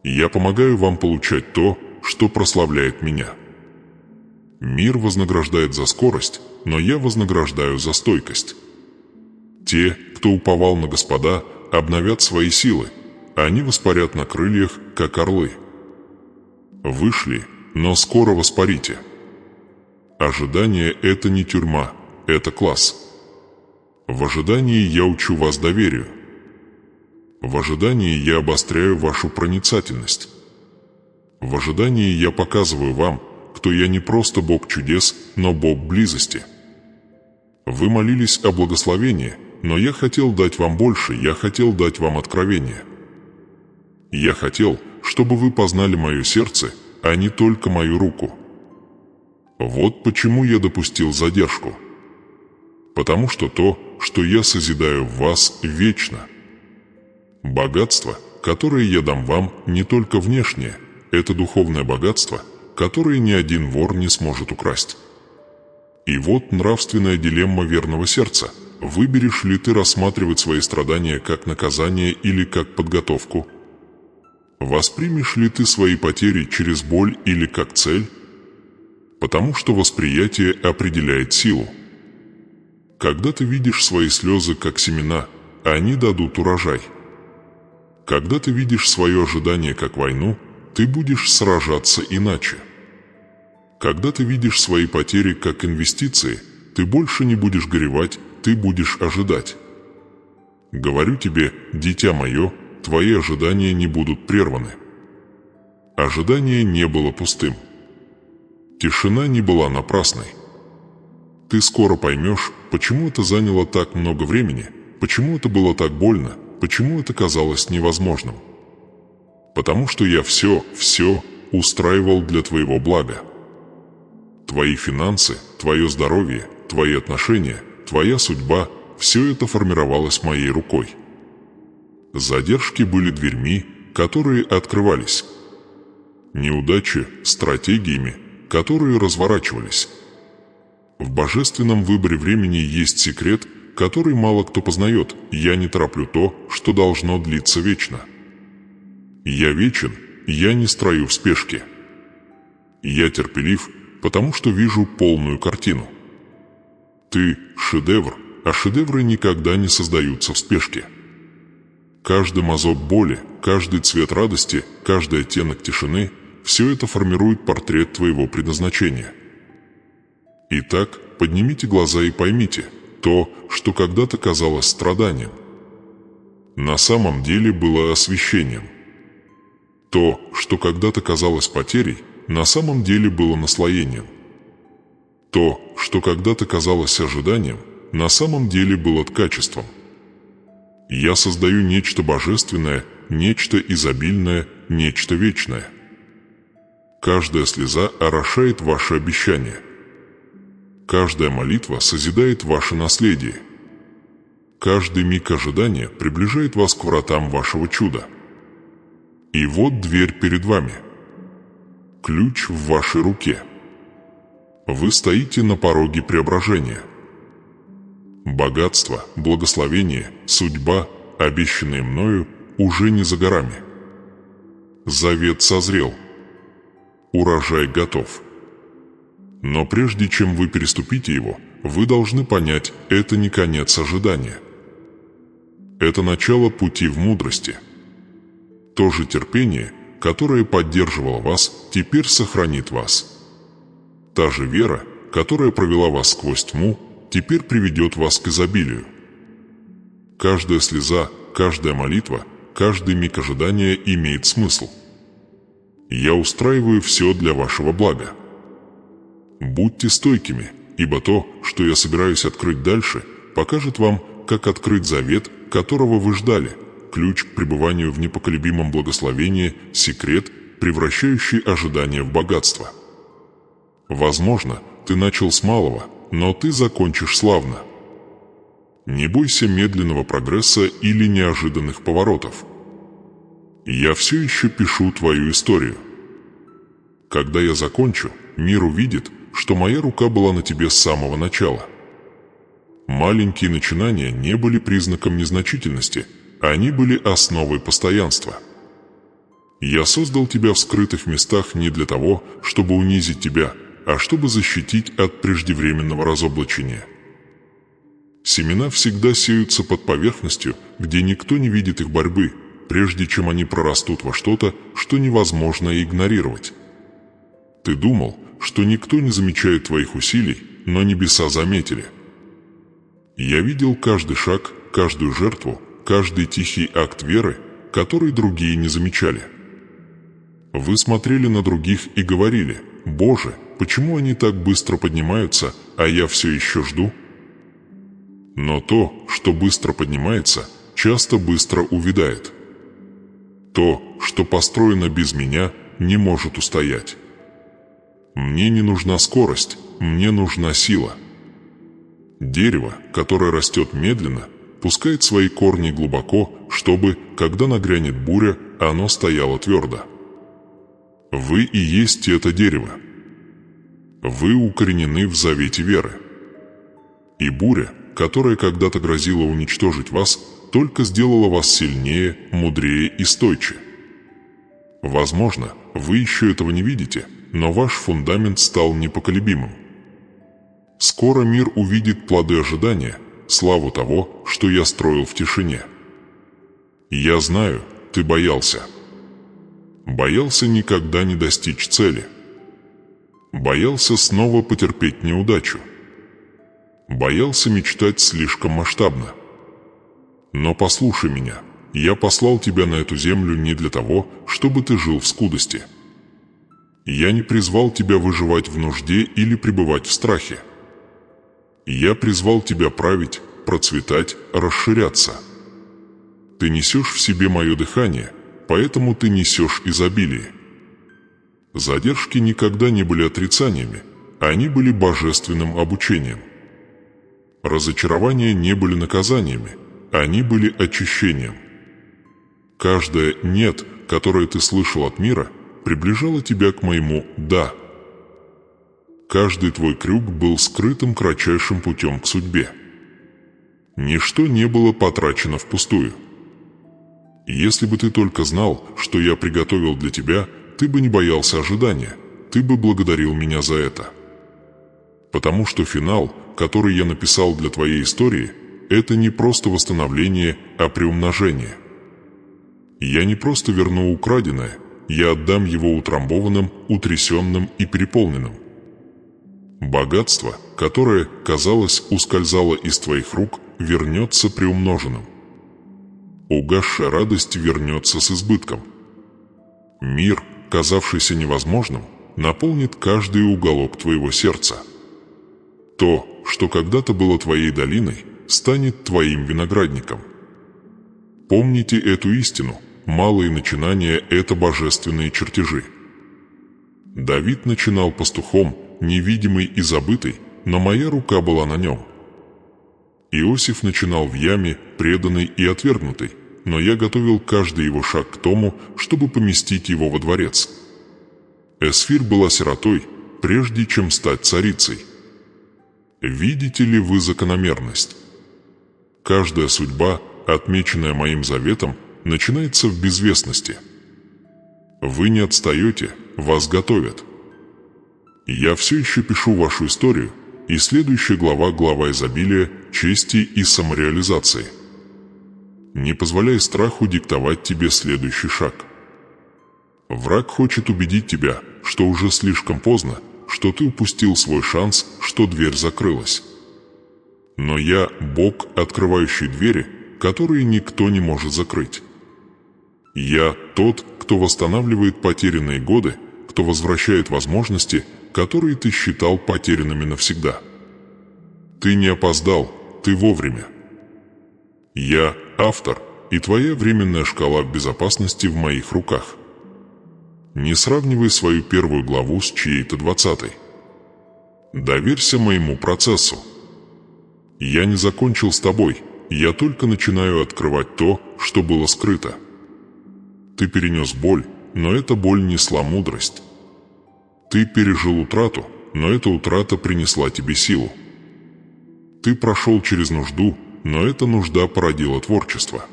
Я помогаю вам получать то, что прославляет меня. Мир вознаграждает за скорость, но я вознаграждаю за стойкость. Те, кто уповал на Господа, обновят свои силы, они воспарят на крыльях, как орлы. Вышли, но скоро воспарите. Ожидание – это не тюрьма, это класс. В ожидании я учу вас доверию. В ожидании я обостряю вашу проницательность. В ожидании я показываю вам, кто я не просто Бог чудес, но Бог близости. Вы молились о благословении, но я хотел дать вам больше, я хотел дать вам откровение. Я хотел, чтобы вы познали мое сердце, а не только мою руку. Вот почему я допустил задержку. Потому что то, что я созидаю в вас, вечно. Богатство, которое я дам вам, не только внешнее, это духовное богатство, которое ни один вор не сможет украсть. И вот нравственная дилемма верного сердца. Выберешь ли ты рассматривать свои страдания как наказание или как подготовку? Воспримешь ли ты свои потери через боль или как цель? Потому что восприятие определяет силу. Когда ты видишь свои слезы как семена, они дадут урожай. Когда ты видишь свое ожидание как войну, ты будешь сражаться иначе. Когда ты видишь свои потери как инвестиции, ты больше не будешь горевать, ты будешь ожидать. Говорю тебе, дитя мое, твои ожидания не будут прерваны. Ожидание не было пустым. Тишина не была напрасной. Ты скоро поймешь, почему это заняло так много времени, почему это было так больно, почему это казалось невозможным. Потому что я все устраивал для твоего блага. Твои финансы, твое здоровье, твои отношения, твоя судьба – все это формировалось моей рукой. Задержки были дверьми, которые открывались. Неудачи – стратегиями, которые разворачивались. В божественном выборе времени есть секрет, который мало кто познает. Я не тороплю то, что должно длиться вечно. Я вечен, я не строю в спешке. Я терпелив, потому что вижу полную картину. Ты – шедевр, а шедевры никогда не создаются в спешке. Каждый мазок боли, каждый цвет радости, каждый оттенок тишины – все это формирует портрет твоего предназначения. Итак, поднимите глаза и поймите, то, что когда-то казалось страданием, на самом деле было освящением. То, что когда-то казалось потерей, на самом деле было наслоением. То, что когда-то казалось ожиданием, на самом деле было качеством. Я создаю нечто божественное, нечто изобильное, нечто вечное. Каждая слеза орошает ваше обещание. Каждая молитва созидает ваше наследие. Каждый миг ожидания приближает вас к вратам вашего чуда. И вот дверь перед вами. Ключ в вашей руке. Вы стоите на пороге преображения. Богатство, благословение, судьба, обещанные мною, уже не за горами. Завет созрел. Урожай готов. Но прежде чем вы переступите его, вы должны понять, это не конец ожидания. Это начало пути в мудрости. То же терпение, которое поддерживало вас, теперь сохранит вас. Та же вера, которая провела вас сквозь тьму, теперь приведет вас к изобилию. Каждая слеза, каждая молитва, каждый миг ожидания имеет смысл. Я устраиваю все для вашего блага. Будьте стойкими, ибо то, что я собираюсь открыть дальше, покажет вам, как открыть завет, которого вы ждали, ключ к пребыванию в непоколебимом благословении, секрет, превращающий ожидание в богатство. Возможно, ты начал с малого, но ты закончишь славно. Не бойся медленного прогресса или неожиданных поворотов. Я все еще пишу твою историю. Когда я закончу, мир увидит, что моя рука была на тебе с самого начала. Маленькие начинания не были признаком незначительности, они были основой постоянства. Я создал тебя в скрытых местах не для того, чтобы унизить тебя, а чтобы защитить от преждевременного разоблачения. Семена всегда сеются под поверхностью, где никто не видит их борьбы, прежде чем они прорастут во что-то, что невозможно игнорировать. Ты думал, что никто не замечает твоих усилий, но небеса заметили. Я видел каждый шаг, каждую жертву, каждый тихий акт веры, который другие не замечали. Вы смотрели на других и говорили: «Боже, почему они так быстро поднимаются, а я все еще жду?» Но то, что быстро поднимается, часто быстро увядает. То, что построено без меня, не может устоять. Мне не нужна скорость, мне нужна сила. Дерево, которое растет медленно, пускает свои корни глубоко, чтобы, когда нагрянет буря, оно стояло твердо. Вы и есть это дерево. Вы укоренены в завете веры. И буря, которая когда-то грозила уничтожить вас, только сделала вас сильнее, мудрее и стойче. Возможно, вы еще этого не видите, но ваш фундамент стал непоколебимым. Скоро мир увидит плоды ожидания, славу того, что я строил в тишине. Я знаю, ты боялся. Боялся никогда не достичь цели. Боялся снова потерпеть неудачу. Боялся мечтать слишком масштабно. Но послушай меня, я послал тебя на эту землю не для того, чтобы ты жил в скудости. Я не призвал тебя выживать в нужде или пребывать в страхе. Я призвал тебя править, процветать, расширяться. Ты несешь в себе мое дыхание, поэтому ты несешь изобилие. Задержки никогда не были отрицаниями, они были божественным обучением. Разочарования не были наказаниями, они были очищением. Каждое «нет», которое ты слышал от мира, приближало тебя к моему «да». Каждый твой крюк был скрытым кратчайшим путем к судьбе. Ничто не было потрачено впустую. Если бы ты только знал, что я приготовил для тебя, ты бы не боялся ожидания, ты бы благодарил меня за это. Потому что финал, который я написал для твоей истории, это не просто восстановление, а приумножение. Я не просто верну украденное, я отдам его утрамбованным, утрясенным и переполненным. Богатство, которое, казалось, ускользало из твоих рук, вернется приумноженным. Угасшая радость вернется с избытком. Мир, казавшийся невозможным, наполнит каждый уголок твоего сердца. То, что когда-то было твоей долиной, станет твоим виноградником. Помните эту истину: малые начинания – это божественные чертежи. Давид начинал пастухом, невидимый и забытый, но моя рука была на нем. Иосиф начинал в яме, преданный и отвергнутый, но я готовил каждый его шаг к тому, чтобы поместить его во дворец. Эсфирь была сиротой, прежде чем стать царицей. Видите ли вы закономерность? Каждая судьба, отмеченная моим заветом, начинается в безвестности. Вы не отстаете, вас готовят. Я все еще пишу вашу историю, и следующая глава – глава изобилия, чести и самореализации. Не позволяй страху диктовать тебе следующий шаг. Враг хочет убедить тебя, что уже слишком поздно, что ты упустил свой шанс, что дверь закрылась. Но я – Бог, открывающий двери, которые никто не может закрыть. Я – тот, кто восстанавливает потерянные годы, кто возвращает возможности, которые ты считал потерянными навсегда. Ты не опоздал, ты вовремя. Я – автор, и твоя временная шкала безопасности в моих руках. Не сравнивай свою первую главу с чьей-то 20-й. Доверься моему процессу. Я не закончил с тобой, я только начинаю открывать то, что было скрыто. Ты перенес боль, но эта боль несла мудрость. Ты пережил утрату, но эта утрата принесла тебе силу. Ты прошел через нужду, но эта нужда породила творчество.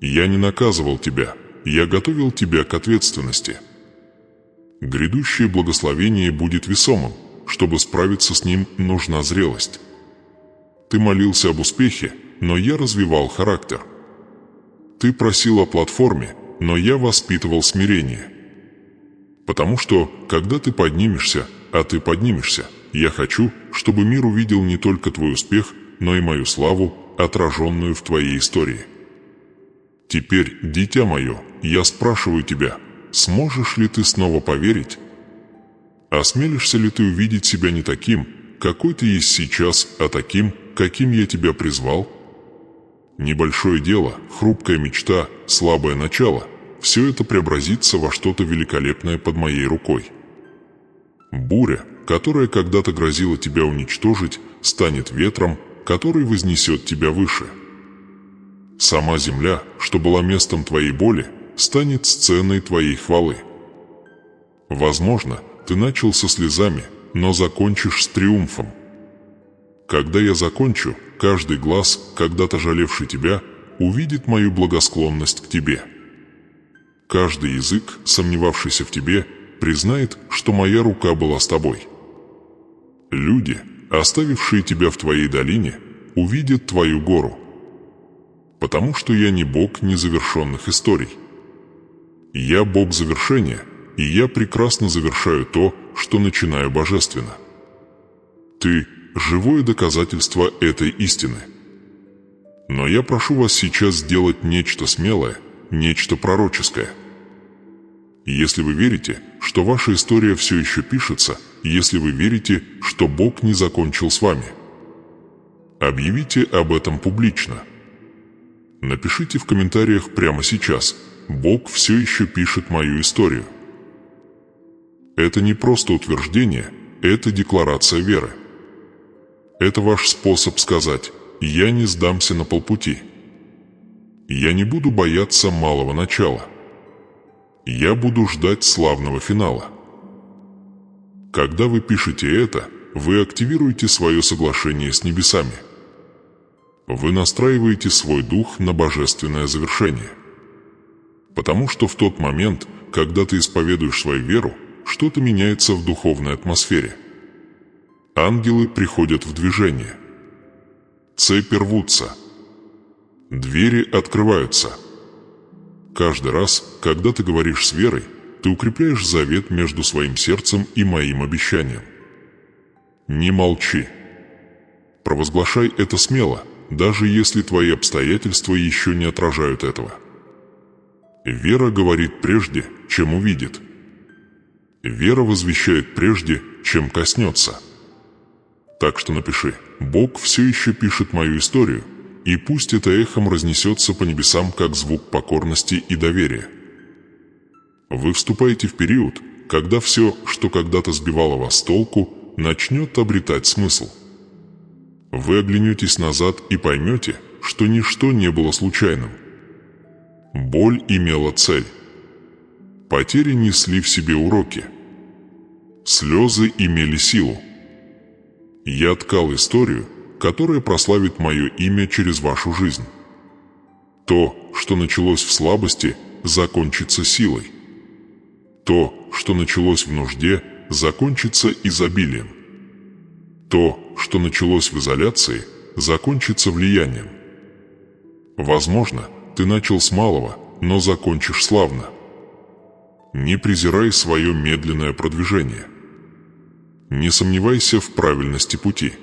Я не наказывал тебя, я готовил тебя к ответственности. Грядущее благословение будет весомым, чтобы справиться с ним, нужна зрелость. Ты молился об успехе, но я развивал характер. Ты просил о платформе, но я воспитывал смирение. Потому что, когда ты поднимешься, а ты поднимешься, я хочу, чтобы мир увидел не только твой успех, но и мою славу, отраженную в твоей истории. Теперь, дитя мое, я спрашиваю тебя, сможешь ли ты снова поверить? Осмелишься ли ты увидеть себя не таким, какой ты есть сейчас, а таким, каким я тебя призвал? Небольшое дело, хрупкая мечта, слабое начало – все это преобразится во что-то великолепное под моей рукой. Буря, которая когда-то грозила тебя уничтожить, станет ветром, который вознесет тебя выше. Сама земля, что была местом твоей боли, станет сценой твоей хвалы. Возможно, ты начал со слезами, но закончишь с триумфом. Когда я закончу, каждый глаз, когда-то жалевший тебя, увидит мою благосклонность к тебе. Каждый язык, сомневавшийся в тебе, признает, что моя рука была с тобой. Люди, оставившие тебя в твоей долине, увидят твою гору. Потому что я не Бог незавершенных историй. Я Бог завершения, и я прекрасно завершаю то, что начинаю божественно. Ты – живое доказательство этой истины. Но я прошу вас сейчас сделать нечто смелое, нечто пророческое. Если вы верите, что ваша история все еще пишется, если вы верите, что Бог не закончил с вами, объявите об этом публично. Напишите в комментариях прямо сейчас: Бог все еще пишет мою историю. Это не просто утверждение, это декларация веры. Это ваш способ сказать: я не сдамся на полпути. Я не буду бояться малого начала. Я буду ждать славного финала. Когда вы пишете это, вы активируете свое соглашение с небесами. Вы настраиваете свой дух на божественное завершение. Потому что в тот момент, когда ты исповедуешь свою веру, что-то меняется в духовной атмосфере. Ангелы приходят в движение. Цепи рвутся. Двери открываются. Каждый раз, когда ты говоришь с верой, ты укрепляешь завет между своим сердцем и моим обещанием. Не молчи. Провозглашай это смело, даже если твои обстоятельства еще не отражают этого. Вера говорит прежде, чем увидит. Вера возвещает прежде, чем коснется. Так что напиши: Бог все еще пишет мою историю, и пусть это эхом разнесется по небесам, как звук покорности и доверия. Вы вступаете в период, когда все, что когда-то сбивало вас с толку, начнет обретать смысл. Вы оглянетесь назад и поймете, что ничто не было случайным. Боль имела цель. Потери несли в себе уроки. Слезы имели силу. Я ткал историю, которая прославит мое имя через вашу жизнь. То, что началось в слабости, закончится силой. То, что началось в нужде, закончится изобилием. То, что началось в изоляции, закончится влиянием. Возможно, ты начал с малого, но закончишь славно. Не презирай свое медленное продвижение. Не сомневайся в правильности пути.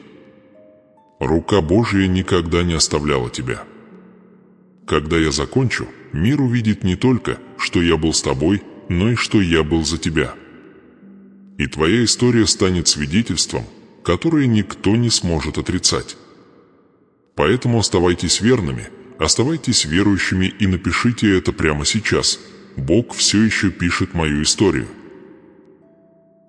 Рука Божья никогда не оставляла тебя. Когда я закончу, мир увидит не только, что я был с тобой, но и что я был за тебя. И твоя история станет свидетельством, которое никто не сможет отрицать. Поэтому оставайтесь верными, оставайтесь верующими и напишите это прямо сейчас. Бог все еще пишет мою историю.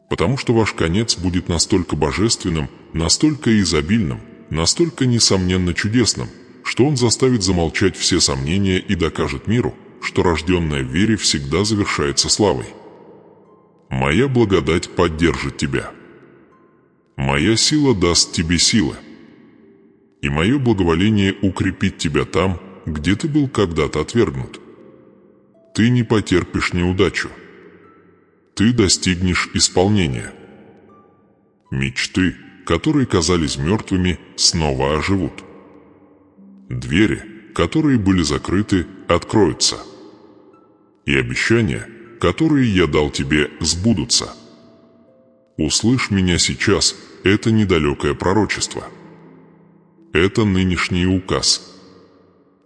Потому что ваш конец будет настолько божественным, настолько изобильным, настолько несомненно чудесным, что он заставит замолчать все сомнения и докажет миру, что рожденное в вере всегда завершается славой. Моя благодать поддержит тебя. Моя сила даст тебе силы. И мое благоволение укрепит тебя там, где ты был когда-то отвергнут. Ты не потерпишь неудачу. Ты достигнешь исполнения. Мечты, которые казались мертвыми, снова оживут. Двери, которые были закрыты, откроются. И обещания, которые я дал тебе, сбудутся. Услышь меня сейчас, это недалекое пророчество. Это нынешний указ.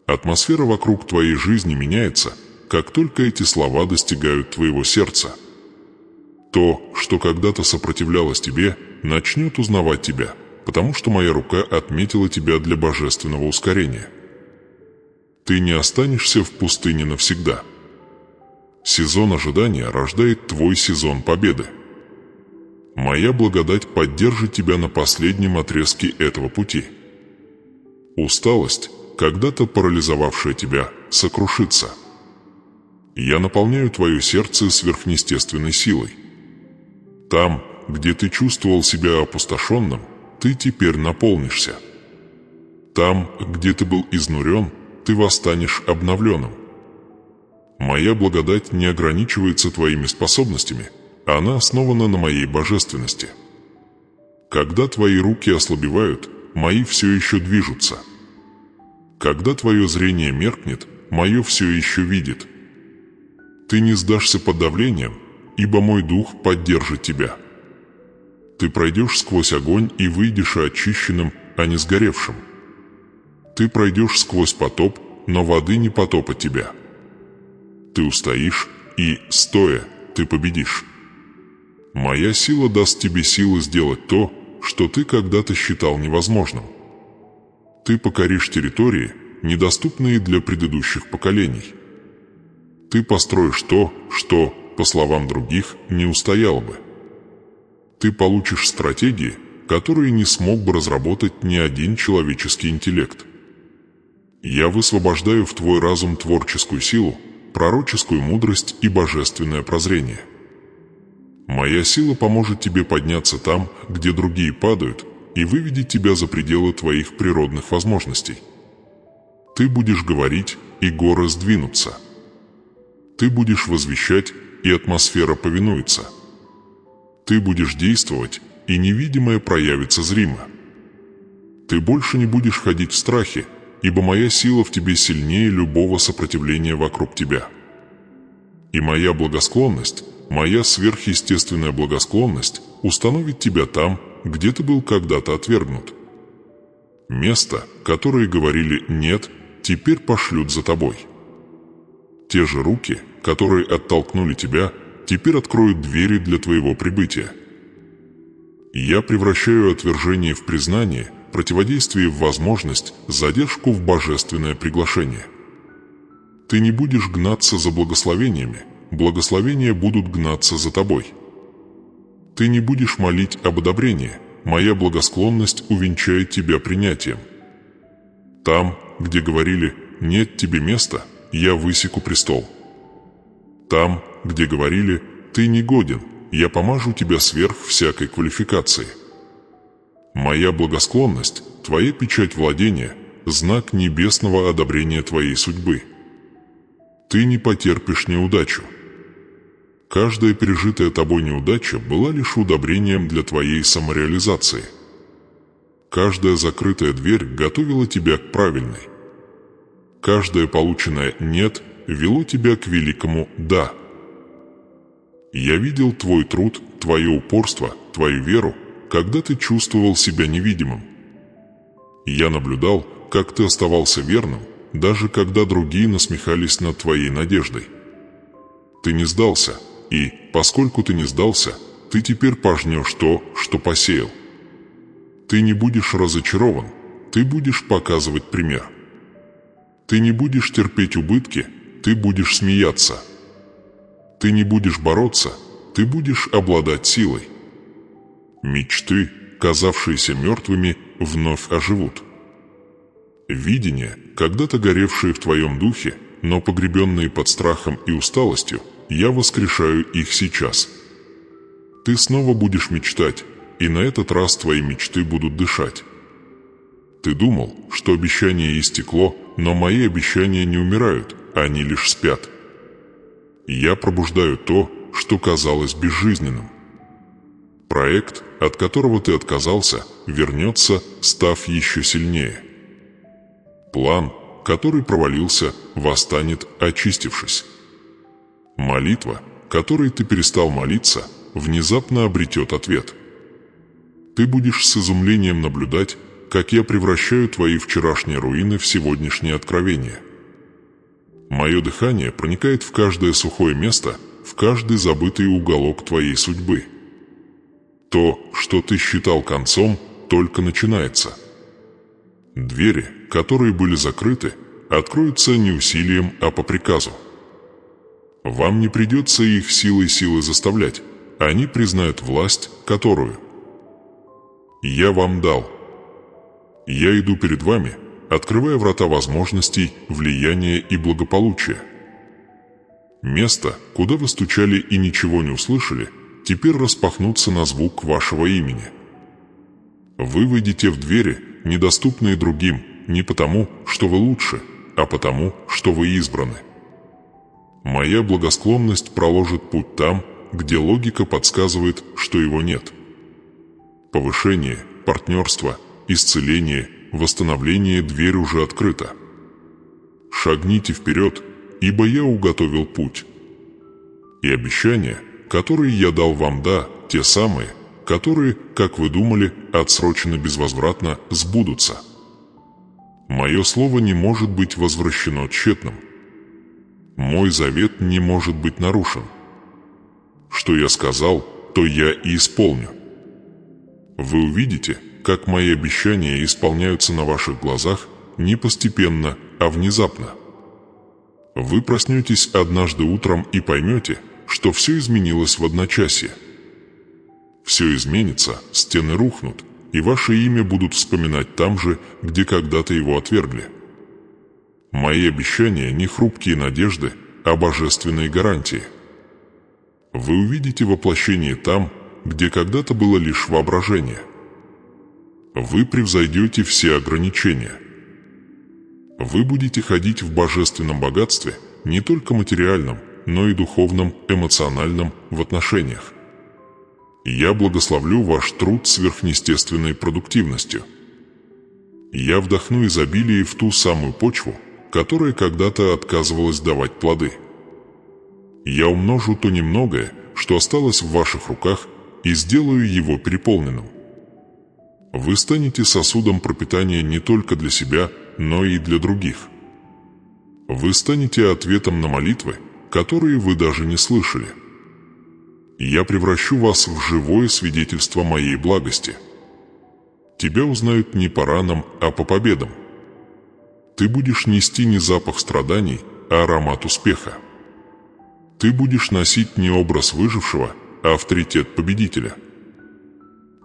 Атмосфера вокруг твоей жизни меняется, как только эти слова достигают твоего сердца. То, что когда-то сопротивлялось тебе, начнет узнавать тебя, потому что моя рука отметила тебя для божественного ускорения. Ты не останешься в пустыне навсегда. Сезон ожидания рождает твой сезон победы. Моя благодать поддержит тебя на последнем отрезке этого пути. Усталость, когда-то парализовавшая тебя, сокрушится. Я наполняю твое сердце сверхъестественной силой. Там, где ты чувствовал себя опустошенным, ты теперь наполнишься. Там, где ты был изнурен, ты восстанешь обновленным. Моя благодать не ограничивается твоими способностями, она основана на моей божественности. Когда твои руки ослабевают, мои все еще движутся. Когда твое зрение меркнет, мое все еще видит. Ты не сдашься под давлением, ибо мой дух поддержит тебя. Ты пройдешь сквозь огонь и выйдешь очищенным, а не сгоревшим. Ты пройдешь сквозь потоп, но воды не потопят тебя. Ты устоишь, и, стоя, ты победишь. Моя сила даст тебе силы сделать то, что ты когда-то считал невозможным. Ты покоришь территории, недоступные для предыдущих поколений. Ты построишь то, что, по словам других, не устояло бы. Ты получишь стратегии, которые не смог бы разработать ни один человеческий интеллект. Я высвобождаю в твой разум творческую силу, пророческую мудрость и божественное прозрение. Моя сила поможет тебе подняться там, где другие падают, и выведет тебя за пределы твоих природных возможностей. Ты будешь говорить, и горы сдвинутся. Ты будешь возвещать, и атмосфера повинуется. Ты будешь действовать, и невидимое проявится зримо. Ты больше не будешь ходить в страхе, ибо моя сила в тебе сильнее любого сопротивления вокруг тебя. И моя благосклонность, моя сверхъестественная благосклонность установит тебя там, где ты был когда-то отвергнут. Место, которые говорили «нет», теперь пошлют за тобой. Те же руки, которые оттолкнули тебя, теперь откроют двери для твоего прибытия. Я превращаю отвержение в признание, противодействие в возможность, задержку в божественное приглашение. Ты не будешь гнаться за благословениями, благословения будут гнаться за тобой. Ты не будешь молить об одобрении, моя благосклонность увенчает тебя принятием. Там, где говорили «нет тебе места», я высеку престол. Там, где говорили «ты не годен», я помажу тебя сверх всякой квалификации. Моя благосклонность, твоя печать владения, знак небесного одобрения твоей судьбы. Ты не потерпишь неудачу. Каждая пережитая тобой неудача была лишь удобрением для твоей самореализации. Каждая закрытая дверь готовила тебя к правильной. Каждое полученное «нет» вело тебя к великому «да». Я видел твой труд, твое упорство, твою веру, когда ты чувствовал себя невидимым. Я наблюдал, как ты оставался верным, даже когда другие насмехались над твоей надеждой. Ты не сдался, и, поскольку ты не сдался, ты теперь пожнешь то, что посеял. Ты не будешь разочарован, ты будешь показывать пример. Ты не будешь терпеть убытки, ты будешь смеяться. Ты не будешь бороться, ты будешь обладать силой. Мечты, казавшиеся мертвыми, вновь оживут. Видения, когда-то горевшие в твоем духе, но погребенные под страхом и усталостью, я воскрешаю их сейчас. Ты снова будешь мечтать, и на этот раз твои мечты будут дышать. Ты думал, что обещание истекло, но мои обещания не умирают, они лишь спят. Я пробуждаю то, что казалось безжизненным. Проект, от которого ты отказался, вернется, став еще сильнее. План, который провалился, восстанет, очистившись. Молитва, которой ты перестал молиться, внезапно обретет ответ. Ты будешь с изумлением наблюдать, как я превращаю твои вчерашние руины в сегодняшнее откровение. Мое дыхание проникает в каждое сухое место, в каждый забытый уголок твоей судьбы. То, что ты считал концом, только начинается. Двери, которые были закрыты, откроются не усилием, а по приказу. Вам не придется их силой заставлять, они признают власть, которую я вам дал. Я иду перед вами, открывая врата возможностей, влияния и благополучия. Место, куда вы стучали и ничего не услышали, теперь распахнутся на звук вашего имени. Вы выйдете в двери, недоступные другим, не потому, что вы лучше, а потому, что вы избраны. Моя благосклонность проложит путь там, где логика подсказывает, что его нет. Повышение, партнерство, исцеление, восстановление, дверь уже открыта. Шагните вперед, ибо я уготовил путь. И обещания, которые я дал вам, да, те самые, которые, как вы думали, отсрочены безвозвратно, сбудутся. Мое слово не может быть возвращено тщетным. Мой завет не может быть нарушен. Что я сказал, то я и исполню. Вы увидите, как мои обещания исполняются на ваших глазах не постепенно, а внезапно. Вы проснетесь однажды утром и поймете, что все изменилось в одночасье. Все изменится, стены рухнут, и ваше имя будут вспоминать там же, где когда-то его отвергли. Мои обещания не хрупкие надежды, а божественные гарантии. Вы увидите воплощение там, где когда-то было лишь воображение. Вы превзойдете все ограничения. Вы будете ходить в божественном богатстве, не только материальном, но и духовном, эмоциональном, в отношениях. Я благословлю ваш труд сверхъестественной продуктивностью. Я вдохну изобилие в ту самую почву, которая когда-то отказывалась давать плоды. Я умножу то немногое, что осталось в ваших руках, и сделаю его переполненным. Вы станете сосудом пропитания не только для себя, но и для других. Вы станете ответом на молитвы, которые вы даже не слышали. Я превращу вас в живое свидетельство моей благости. Тебя узнают не по ранам, а по победам. Ты будешь нести не запах страданий, а аромат успеха. Ты будешь носить не образ выжившего, а авторитет победителя.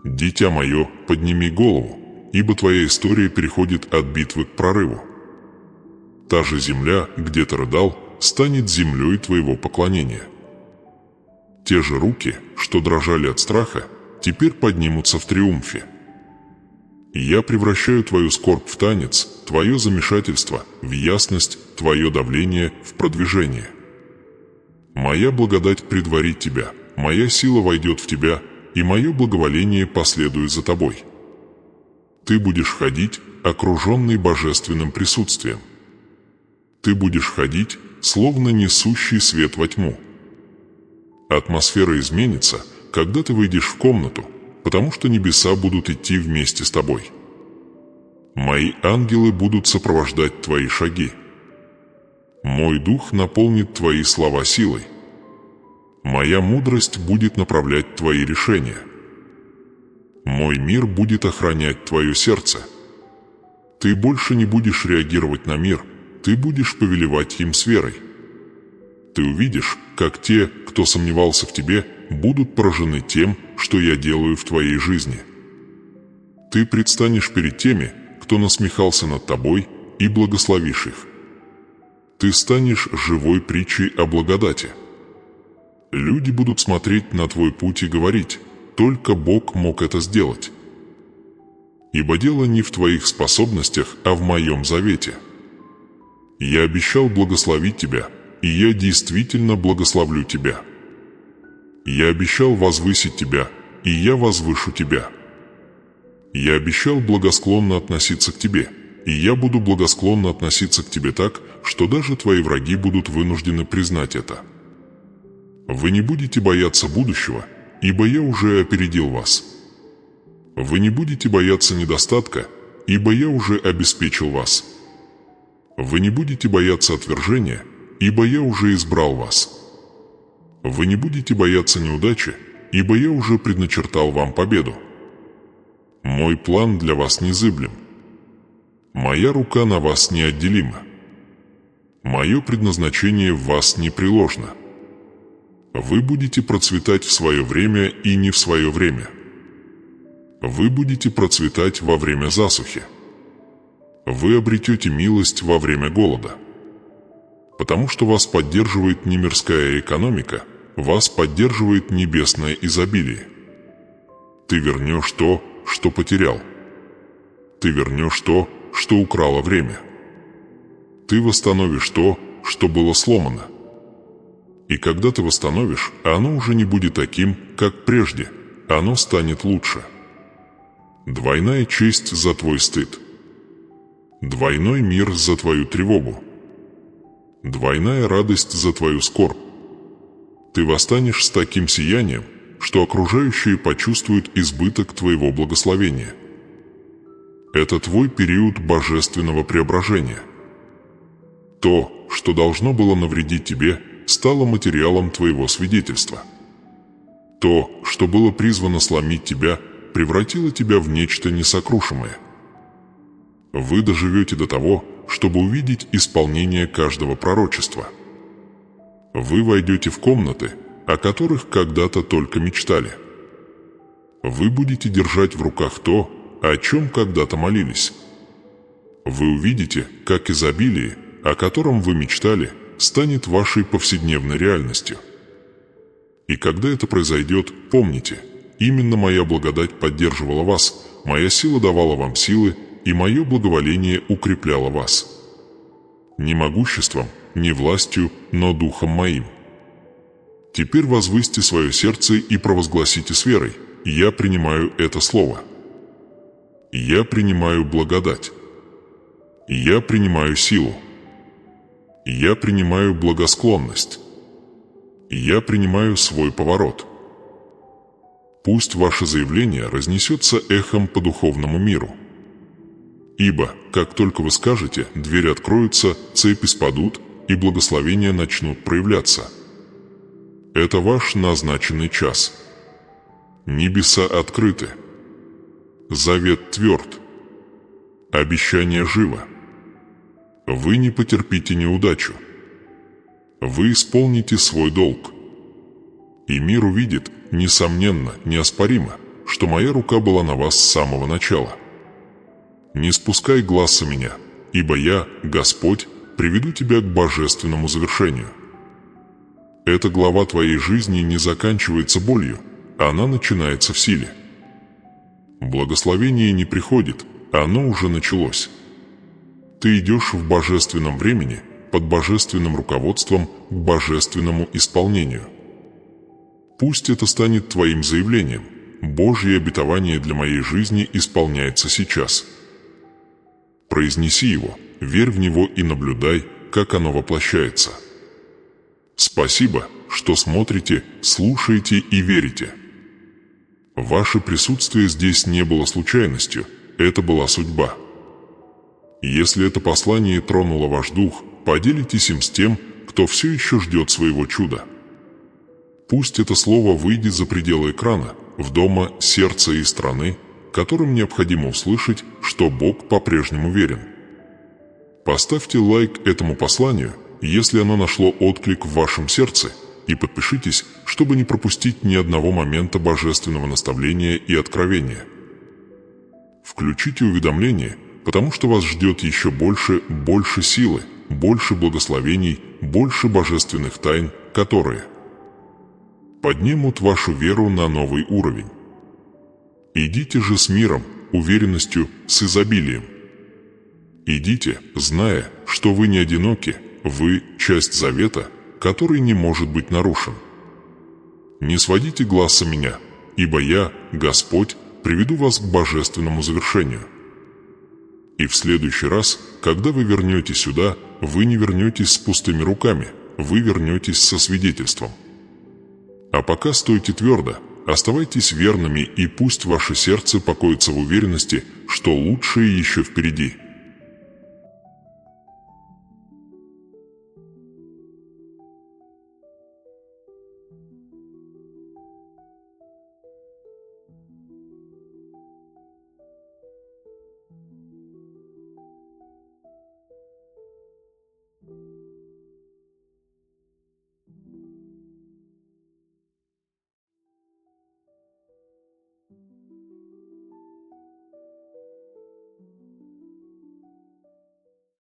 Дитя мое, подними голову, ибо твоя история переходит от битвы к прорыву. Та же земля, где ты рыдал, станет землей твоего поклонения. Те же руки, что дрожали от страха, теперь поднимутся в триумфе. Я превращаю твою скорбь в танец, твое замешательство в ясность, твое давление в продвижение. Моя благодать предварит тебя, моя сила войдет в тебя, и мое благоволение последует за тобой. Ты будешь ходить, окруженный божественным присутствием. Ты будешь ходить, словно несущий свет во тьму. Атмосфера изменится, когда ты выйдешь в комнату, потому что небеса будут идти вместе с тобой. Мои ангелы будут сопровождать твои шаги. Мой дух наполнит твои слова силой. Моя мудрость будет направлять твои решения. Мой мир будет охранять твое сердце. Ты больше не будешь реагировать на мир, ты будешь повелевать им с верой. Ты увидишь, как те, кто сомневался в тебе, будут поражены тем, что я делаю в твоей жизни. Ты предстанешь перед теми, кто насмехался над тобой, и благословишь их. Ты станешь живой притчей о благодати. Люди будут смотреть на твой путь и говорить: только Бог мог это сделать. Ибо дело не в твоих способностях, а в моем завете. Я обещал благословить тебя, и я действительно благословлю тебя. Я обещал возвысить тебя, и я возвышу тебя. Я обещал благосклонно относиться к тебе, и я буду благосклонно относиться к тебе так, что даже твои враги будут вынуждены признать это. Вы не будете бояться будущего, ибо я уже опередил вас. Вы не будете бояться недостатка, ибо я уже обеспечил вас. Вы не будете бояться отвержения, ибо я уже избрал вас. Вы не будете бояться неудачи, ибо я уже предначертал вам победу. Мой план для вас незыблем. Моя рука на вас неотделима. Мое предназначение в вас непреложно. Вы будете процветать в свое время и не в свое время. Вы будете процветать во время засухи. Вы обретете милость во время голода. Потому что вас поддерживает не мирская экономика, вас поддерживает небесное изобилие. Ты вернешь то, что потерял. Ты вернешь то, что украло время. Ты восстановишь то, что было сломано. И когда ты восстановишь, оно уже не будет таким, как прежде, оно станет лучше. Двойная честь за твой стыд. Двойной мир за твою тревогу. Двойная радость за твою скорбь. Ты восстанешь с таким сиянием, что окружающие почувствуют избыток твоего благословения. Это твой период божественного преображения. То, что должно было навредить тебе, стало материалом твоего свидетельства. То, что было призвано сломить тебя, превратило тебя в нечто несокрушимое. Вы доживете до того, чтобы увидеть исполнение каждого пророчества. Вы войдете в комнаты, о которых когда-то только мечтали. Вы будете держать в руках то, о чем когда-то молились. Вы увидите, как изобилие, о котором вы мечтали, станет вашей повседневной реальностью. И когда это произойдет, помните, именно моя благодать поддерживала вас, моя сила давала вам силы, и мое благоволение укрепляло вас. не могуществом, не властью, но духом моим. Теперь возвысьте свое сердце и провозгласите с верой: я принимаю это слово. Я принимаю благодать. Я принимаю силу. Я принимаю благосклонность. Я принимаю свой поворот. Пусть ваше заявление разнесется эхом по духовному миру. Ибо, как только вы скажете, двери откроются, цепи спадут, и благословения начнут проявляться. Это ваш назначенный час. Небеса открыты. Завет тверд. Обещание живо. Вы не потерпите неудачу. Вы исполните свой долг. И мир увидит, несомненно, неоспоримо, что моя рука была на вас с самого начала. Не спускай глаз со меня, ибо я, Господь, приведу тебя к божественному завершению. Эта глава твоей жизни не заканчивается болью, она начинается в силе. Благословение не приходит, оно уже началось. Ты идешь в божественном времени, под божественным руководством к божественному исполнению. Пусть это станет твоим заявлением: Божье обетование для моей жизни исполняется сейчас. Произнеси его, верь в него и наблюдай, как оно воплощается. Спасибо, что смотрите, слушаете и верите. Ваше присутствие здесь не было случайностью, это была судьба. Если это послание тронуло ваш дух, поделитесь им с тем, кто все еще ждет своего чуда. Пусть это слово выйдет за пределы экрана, в дома, сердца и страны, которым необходимо услышать, что Бог по-прежнему верен. Поставьте лайк этому посланию, если оно нашло отклик в вашем сердце, и подпишитесь, чтобы не пропустить ни одного момента божественного наставления и откровения. Включите уведомления, потому что вас ждет еще больше силы, больше благословений, больше божественных тайн, которые поднимут вашу веру на новый уровень. Идите же с миром, уверенностью, с изобилием. Идите, зная, что вы не одиноки, вы – часть завета, который не может быть нарушен. Не сводите глаз со меня, ибо я, Господь, приведу вас к божественному завершению. И в следующий раз, когда вы вернетесь сюда, вы не вернетесь с пустыми руками, вы вернетесь со свидетельством. А пока стойте твердо, оставайтесь верными, и пусть ваше сердце покоится в уверенности, что лучшее еще впереди.